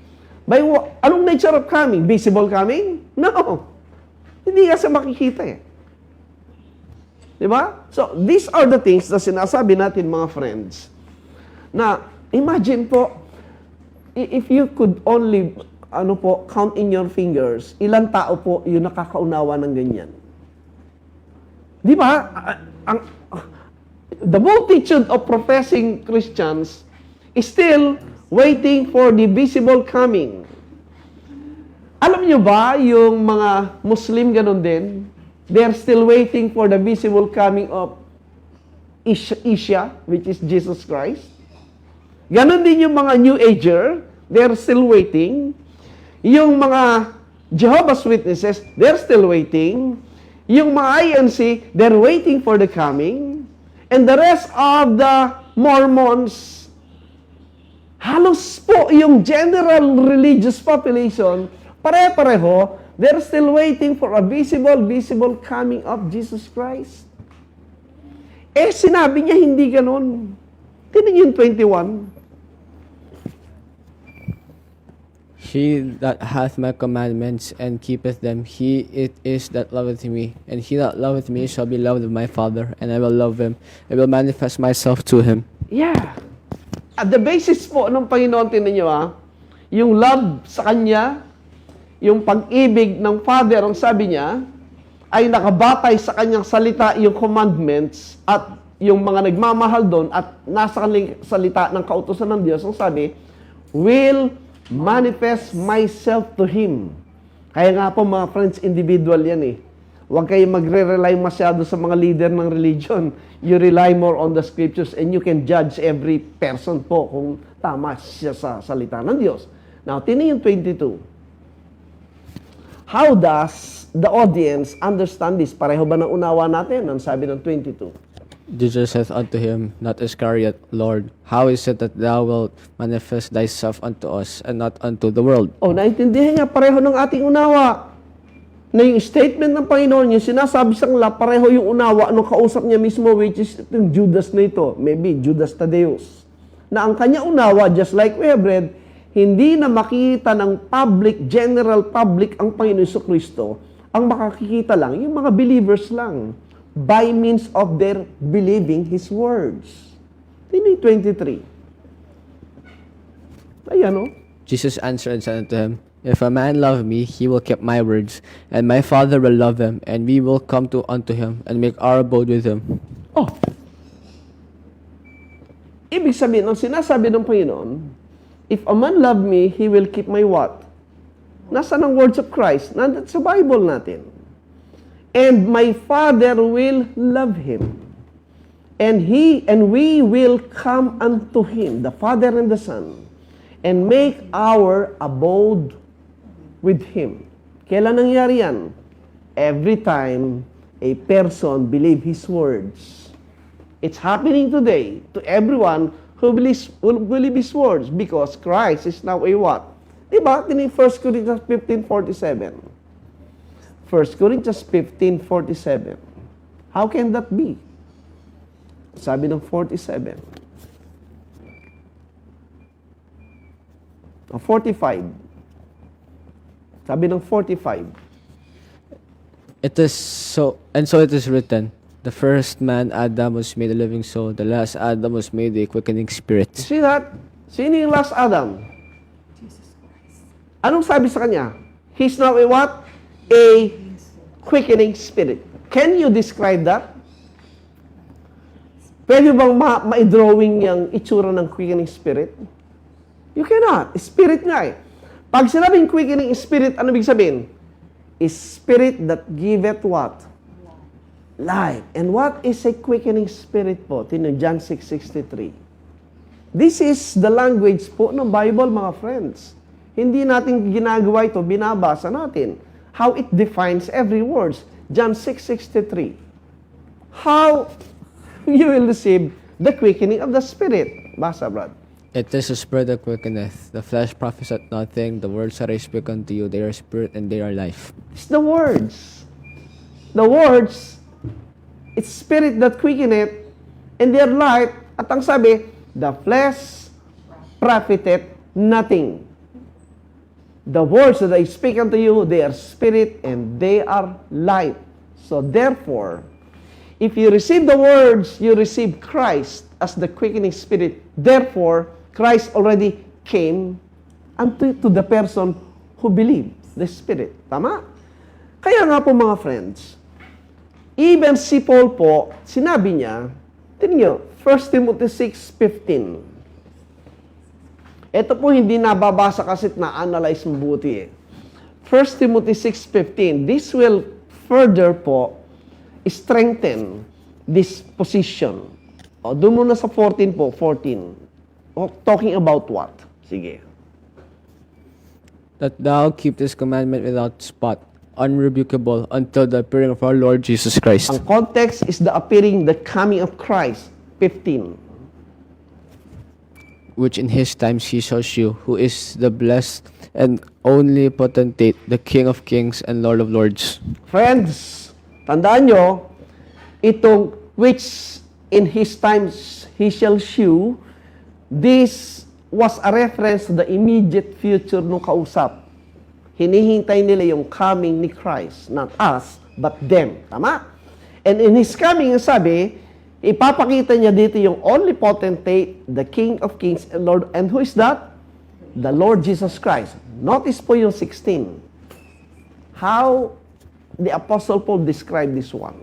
By anong nature of coming? Visible coming? No. Hindi kasi makikita eh. Di ba? So, these are the things na sinasabi natin, mga friends, na imagine po, if you could only, count in your fingers, ilang tao po yung nakakaunawa ng ganyan. Di ba? The multitude of professing Christians is still waiting for the visible coming. Alam niyo ba, yung mga Muslim ganun din, they're still waiting for the visible coming of Isha, which is Jesus Christ. Ganon din yung mga New Ager, they're still waiting. Yung mga Jehovah's Witnesses, they're still waiting. Yung mga INC, they're waiting for the coming. And the rest of the Mormons, halos po yung general religious population, pare-pareho, they're still waiting for a visible coming of Jesus Christ. Eh, sinabi niya hindi ganon. Tingnan yung 21. He that hath my commandments and keepeth them, he it is that loveth me. And he that loveth me shall be loved of my Father, and I will love him. I will manifest myself to him. Yeah. At the basis po ng Panginoon, tinan nyo yung love sa Kanya, yung pag-ibig ng Father, ang sabi niya, ay nakabatay sa Kanyang salita, yung commandments, at yung mga nagmamahal doon, at nasa kanilang salita ng kautusan ng Diyos, ang sabi, will manifest myself to Him. Kaya nga po mga friends, individual yan eh. Huwag kayong magre-rely masyado sa mga leader ng religion. You rely more on the scriptures and you can judge every person po kung tama siya sa salita ng Diyos. Now, tinan yung 22. How does the audience understand this? Pareho ba ng unawa natin? Ang sabi ng 22. Jesus saith unto him, not Iscariot, Lord, how is it that thou wilt manifest thyself unto us, and not unto the world? Oh, naintindihan nga, pareho ng ating unawa. Na yung statement ng Panginoon, yung sinasabi sa kanila, pareho yung unawa nung kausap niya mismo, which is yung Judas na ito, maybe Judas Tadeus. Na ang kanya unawa, just like we have read, hindi na makita ng public, general public ang Panginoon Jesucristo, ang makakikita lang, yung mga believers lang, by means of their believing His words. Tingnan 23. Ayan o. Jesus answered and said unto him, If a man love me, he will keep my words, and my Father will love him, and we will come unto him, and make our abode with him. Oh! Ibig sabihin, ang sinasabi ng Panginoon, if a man love me, he will keep my what? Nasaan ang words of Christ? Nandun sa Bible natin. And my Father will love him. And we will come unto him, the Father and the Son, and make our abode with him. Kailan nangyari yan? Every time a person believe his words. It's happening today to everyone who believe his words, because Christ is now a what? Diba? Tini 1 Corinthians 15:47. 1 Corinthians 15:47. How can that be? Sabi ng 47. 45. Sabi ng 45. It is so, and so it is written, the first man, Adam, was made a living soul, the last Adam was made a quickening spirit. See that? Sino yung last Adam? Anong sabi sa kanya? He's now a what? A quickening spirit. Can you describe that? Pwede bang ma-drawing yung itsura ng quickening spirit? You cannot. Spirit nga eh. Pag sinabing quickening spirit, ano ibig sabihin? Is spirit that giveth what? Life. And what is a quickening spirit po? Tino, John 6:63. This is the language po ng Bible, mga friends. Hindi natin ginagawa ito, binabasa natin. How it defines every word. John 6:63. How you will receive the quickening of the Spirit. Basa, Brad. It is the spirit that quickeneth, the flesh profiteth nothing, the words that I speak unto you, they are spirit and they are life. It's the words. The words, it's spirit that quickeneth, and their life, at ang sabi, the flesh profiteth nothing. The words that I speak unto you, they are spirit and they are life. So therefore, if you receive the words, you receive Christ as the quickening spirit. Therefore, Christ already came unto to the person who believed the Spirit. Tama? Kaya nga po mga friends, even si Paul po, sinabi niya, tingnan nyo, 1 Timothy 6:15. Ito po hindi nababasa kasi na-analyze mabuti eh. 1 Timothy 6:15. This will further po strengthen this position. O, doon muna sa 14 po, 14. O, talking about what? Sige. That thou keep this commandment without spot, unrebukable, until the appearing of our Lord Jesus Christ. Ang context is the appearing, the coming of Christ. 15. Which in his times he shall shew, who is the blessed and only potentate, the King of kings and Lord of lords. Friends, tandaan nyo, itong which in his times he shall shew, this was a reference to the immediate future nung kausap. Hinihintay nila yung coming ni Christ, not us, but them. Tama? And in his coming, sabi, ipapakita niya dito yung only potentate, the King of kings and Lord. And who is that? The Lord Jesus Christ. Notice po yung 16. How the Apostle Paul described this one.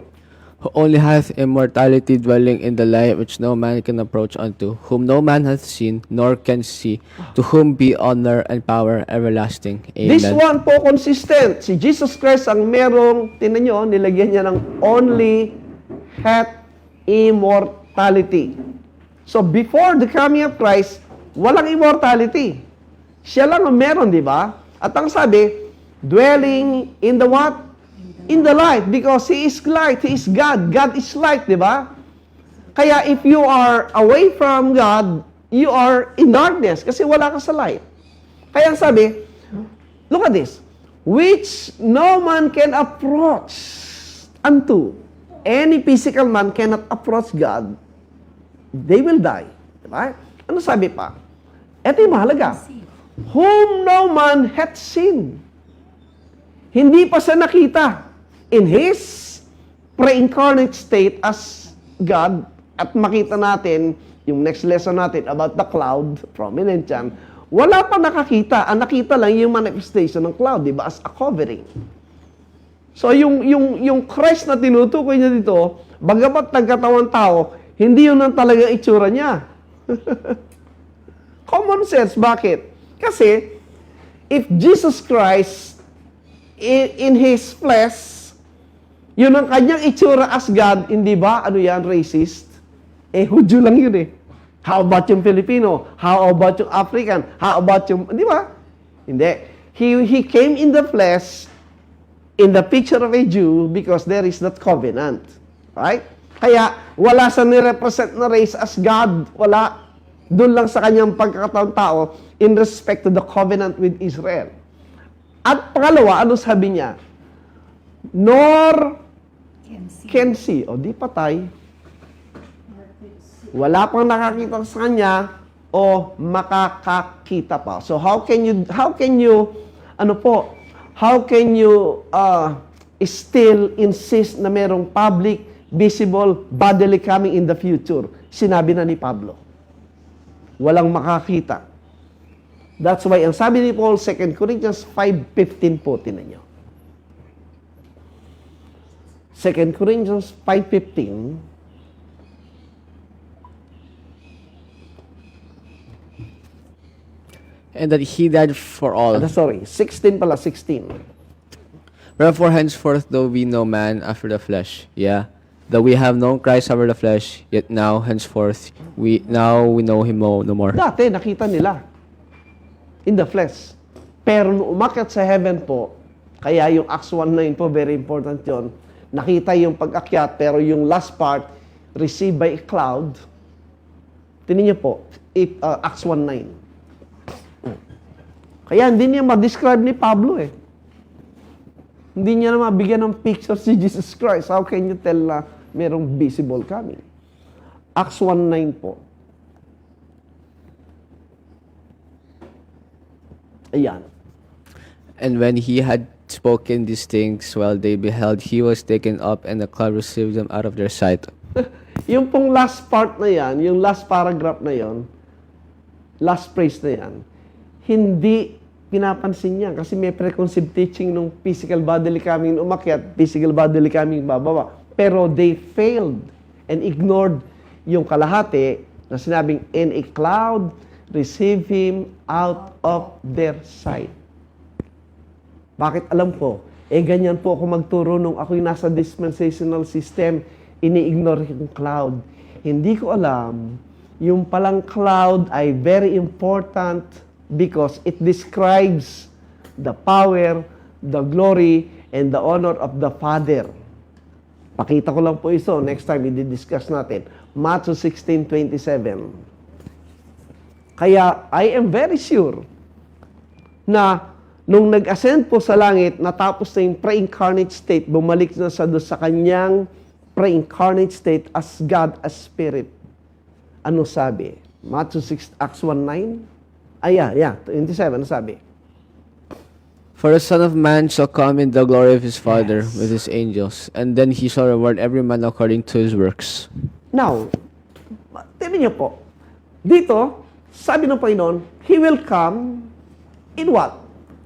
Who only hath immortality, dwelling in the light which no man can approach unto, whom no man hath seen, nor can see, to whom be honor and power everlasting. Amen. This one po consistent. Si Jesus Christ ang merong, tinan nyo, nilagyan niya ng only hath immortality. So before the coming of Christ, walang immortality. Siya lang ang meron, di ba? At ang sabi, dwelling in the what? In the light, because He is light, He is God. God is light, di ba? Kaya if you are away from God, you are in darkness kasi wala ka sa light. Kaya sabi, look at this, which no man can approach unto. Any physical man cannot approach God, they will die. Diba? Ano sabi pa? Ito yung mahalaga. Whom no man hath seen. Hindi pa siya nakita in His pre-incarnate state as God. At makita natin, yung next lesson natin about the cloud, prominent yan, wala pa nakakita. Ang nakita lang yung manifestation ng cloud, di ba? As a covering. So, yung Christ na tinutukoy niya dito, bagamat nagkatawang tao, hindi yun ang talagang itsura niya. Common sense. Bakit? Kasi, if Jesus Christ, in His flesh, yun ang kanyang itsura as God, hindi ba? Ano yan? Racist? Hudyo lang yun eh. How about yung Filipino? How about yung African? How about yung... Di ba? Hindi. He came in the flesh in the picture of a Jew because there is that covenant. Right? Kaya, wala sa nirepresent na race as God. Wala. Doon lang sa kanyang pagkakataong tao in respect to the covenant with Israel. At pangalawa, ano sabi niya? Nor can see. O, di patay. Wala pang nakakita sa kanya o makakakita pa. So, how can you still insist na merong public, visible, bodily coming in the future? Sinabi na ni Pablo. Walang makakita. That's why, ang sabi ni Paul, 2 Corinthians 5:15 po, tinan nyo. 2 Corinthians 5:15. And that he died for all. 16 pala, 16. Wherefore henceforth though we know man after the flesh, though we have known Christ after the flesh, yet now henceforth we know him no more. Dati, nakita nila. In the flesh. Pero nung umakyat sa heaven po, kaya yung Acts 1:9 po, very important yon. Nakita yung pag-akyat, pero yung last part, received by a cloud. Tingnan niyo po, Acts 1:9. Kaya hindi niya ma-describe ni Pablo eh. Hindi niya na mabigyan ng picture si Jesus Christ. How can you tell na merong visible coming? Acts 1:9 po. Ayan. And when he had spoken these things while they beheld, he was taken up, and the cloud received them out of their sight. Yung pong last part na yan, yung last paragraph na yon, last phrase na yan, hindi pinapansin niya kasi may preconceived teaching nung physical bodily coming umakyat, physical bodily coming bababa. Pero they failed and ignored yung kalahati na sinabing, in a cloud, receive him out of their sight. Bakit alam ko? Ganyan po ako magturo nung ako'y nasa dispensational system, ini-ignore yung cloud. Hindi ko alam, yung palang cloud ay very important because it describes the power, the glory, and the honor of the Father. Pakita ko lang po ito. Next time, i-discuss natin. Matthew 16:27. Kaya, I am very sure na nung nag-ascend po sa langit, natapos na yung pre-incarnate state, bumalik na sa kanyang pre-incarnate state as God, as Spirit. Ano sabi? Matthew 6, Acts 1:9? 27, ano sabi? For the Son of Man shall come in the glory of his Father with his angels, and then he shall reward every man according to his works. Now, tingnan niyo po. Dito, sabi ng Panginoon, He will come in what?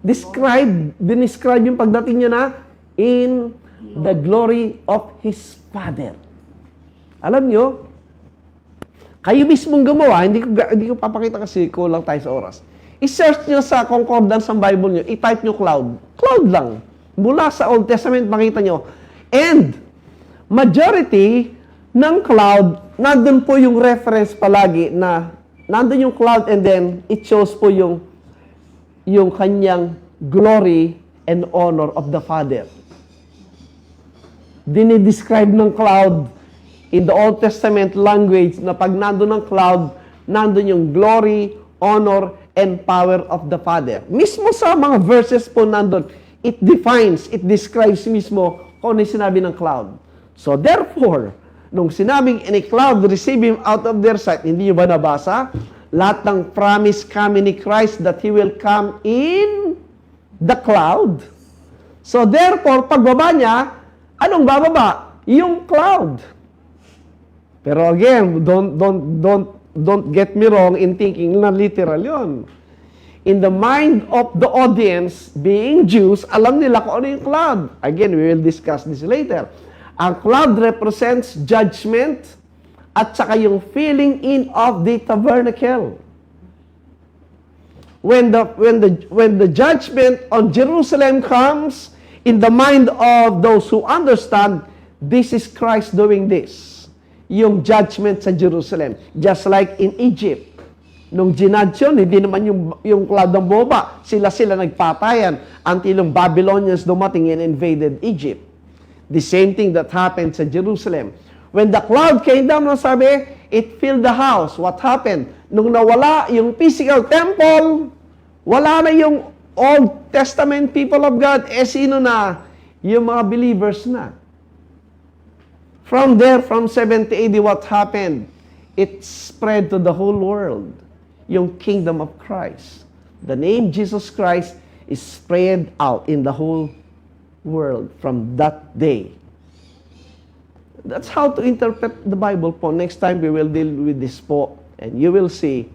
Dinescribe yung pagdating niya na in the glory of His Father. Alam niyo, kayo mismong gumawa, hindi ko papakita kasi kulang tayo sa oras. I-search nyo sa concordance ng Bible nyo, i-type nyo cloud. Cloud lang. Mula sa Old Testament, makita nyo. And, majority ng cloud, nandun po yung reference palagi na nandun yung cloud and then it shows po yung kanyang glory and honor of the Father. Dinidescribe ng cloud in the Old Testament language na pag nandun ng cloud, nandun yung glory, honor, and power of the Father. Mismo sa mga verses po nandun, it describes mismo kung ano yung sinabi ng cloud. So therefore, nung sinabing in a cloud, receive him out of their sight, hindi nyo ba nabasa? Lahat ng promise coming ni Christ that He will come in the cloud. So therefore, pagbaba niya, anong bababa? Yung cloud. Pero again, don't get me wrong in thinking na literal yon. In the mind of the audience, being Jews, alam nila kung ano yung cloud. Again, we will discuss this later. Ang cloud represents judgment at saka yung filling in of the tabernacle. When the judgment on Jerusalem comes, in the mind of those who understand, this is Christ doing this. Yung judgment sa Jerusalem. Just like in Egypt. Nung ginudge yun, hindi naman yung cloud ng boba. Sila nagpatayan until yung Babylonians dumating and invaded Egypt. The same thing that happened sa Jerusalem. When the cloud came down, sabi, it filled the house. What happened? Nung nawala yung physical temple, wala na yung Old Testament people of God, sino na? Yung mga believers na. From there, from 70 AD, what happened? It spread to the whole world. Yung kingdom of Christ. The name Jesus Christ is spread out in the whole world from that day. That's how to interpret the Bible po. Next time, we will deal with this po. And you will see,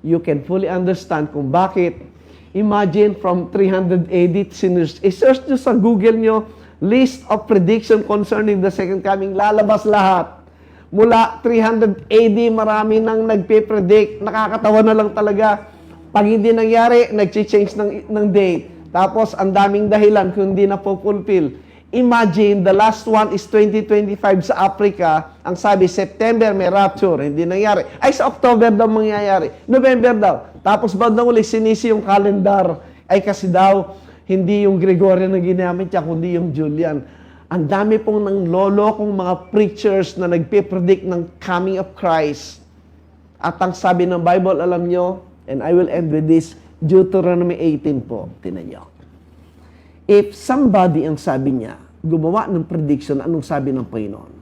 you can fully understand kung bakit. Imagine from 300 AD, i-search nyo sa Google nyo, list of prediction concerning the second coming, lalabas lahat. Mula 300 AD, marami nang nagpe-predict. Nakakatawa na lang talaga. Pag hindi nangyari, nag-change ng date. Tapos, ang daming dahilan kung hindi na po-fulfill. Imagine, the last one is 2025 sa Africa. Ang sabi, September may rapture. Hindi nangyari. Ay, sa October daw mangyayari. November daw. Tapos, bandang uli, sinisi yung calendar. Ay, kasi daw, hindi yung Gregorian na ginamit niya, kundi yung Julian. Ang dami pong ng lolo kong mga preachers na nagpe-predict ng coming of Christ. At ang sabi ng Bible, alam nyo, and I will end with this, Deuteronomy 18 po. Tinan nyo. If somebody, ang sabi niya, gumawa ng prediction, anong sabi ng Panginoon?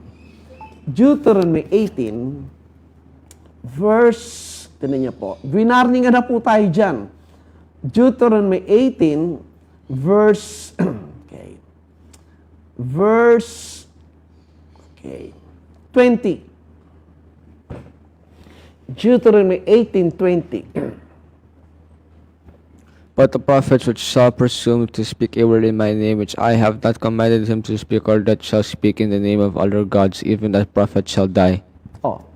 Deuteronomy 18, tinan nyo po. Winarningan na po tayo dyan. Deuteronomy 18, verse, okay, verse, okay, 20. Deuteronomy 18:20. But the prophets which shall presume to speak a word in my name, which I have not commanded him to speak, or that shall speak in the name of other gods, even that prophet shall die. Oh.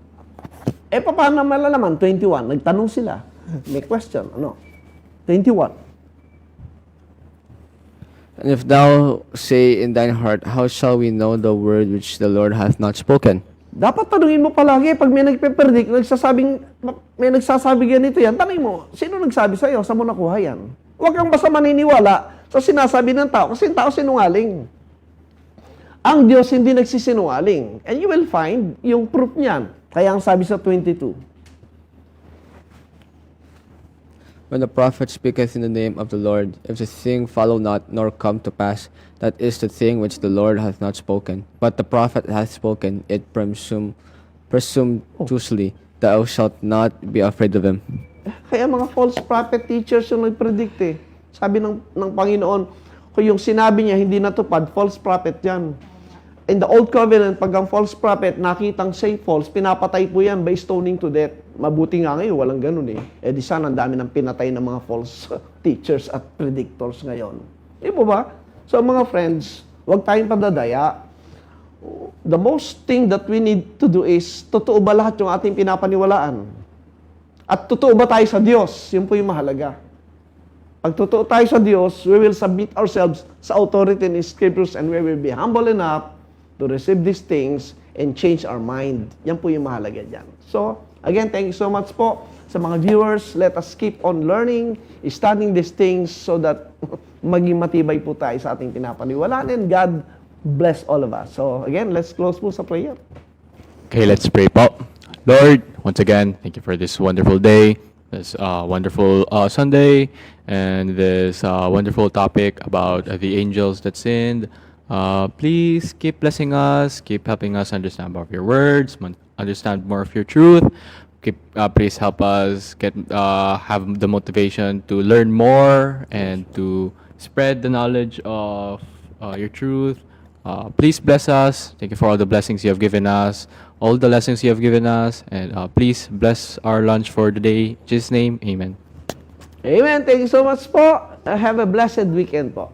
Paano malalaman? 21. Nagtanong sila. May question. Ano? 21. And if thou say in thine heart, how shall we know the word which the Lord hath not spoken? Dapat tanungin mo palagi pag may nagpe-predict, may nagsasabi ganito yan, tanungin mo, sino nagsabi sa'yo? Saan mo nakuha yan? Huwag kang basta maniniwala sa sinasabi ng tao kasi yung tao sinungaling. Ang Diyos hindi nagsisinungaling. And you will find yung proof niyan. Kaya ang sabi sa 22. When the prophet speaketh in the name of the Lord, if the thing follow not, nor come to pass, that is the thing which the Lord hath not spoken. But the prophet hath spoken it presumptuously, thou shalt not be afraid of him. Kaya mga false prophet teachers yung nag-predict eh. Sabi ng Panginoon, kung yung sinabi niya hindi natupad, false prophet yan. In the Old Covenant, pag ang false prophet nakitang say false, pinapatay po yan by stoning to death. Mabuti nga ngayon, walang ganun eh. Di sana ang dami ng pinatay ng mga false teachers at predictors ngayon. Di po ba? So mga friends, huwag tayong padadaya. The most thing that we need to do is, totoo ba lahat yung ating pinapaniwalaan? At totoo ba tayo sa Diyos? Yun po yung mahalaga. Pag totoo tayo sa Diyos, we will submit ourselves sa authority in His Scriptures and we will be humble enough to receive these things and change our mind. Yan po yung mahalaga dyan. So, again, thank you so much po sa mga viewers. Let us keep on learning, studying these things so that maging matibay po tayo sa ating pinapaniwalaan and God bless all of us. So, again, let's close po sa prayer. Okay, let's pray po. Lord, once again, thank you for this wonderful day, this wonderful Sunday, and this wonderful topic about the angels that sinned. Please keep blessing us, keep helping us understand more of your words, understand more of your truth. Please help us have the motivation to learn more and to spread the knowledge of your truth. Please bless us. Thank you for all the blessings you have given us, all the lessons you have given us, and please bless our lunch for the day. In Jesus' name, amen. Amen. Thank you so much po. Have a blessed weekend po.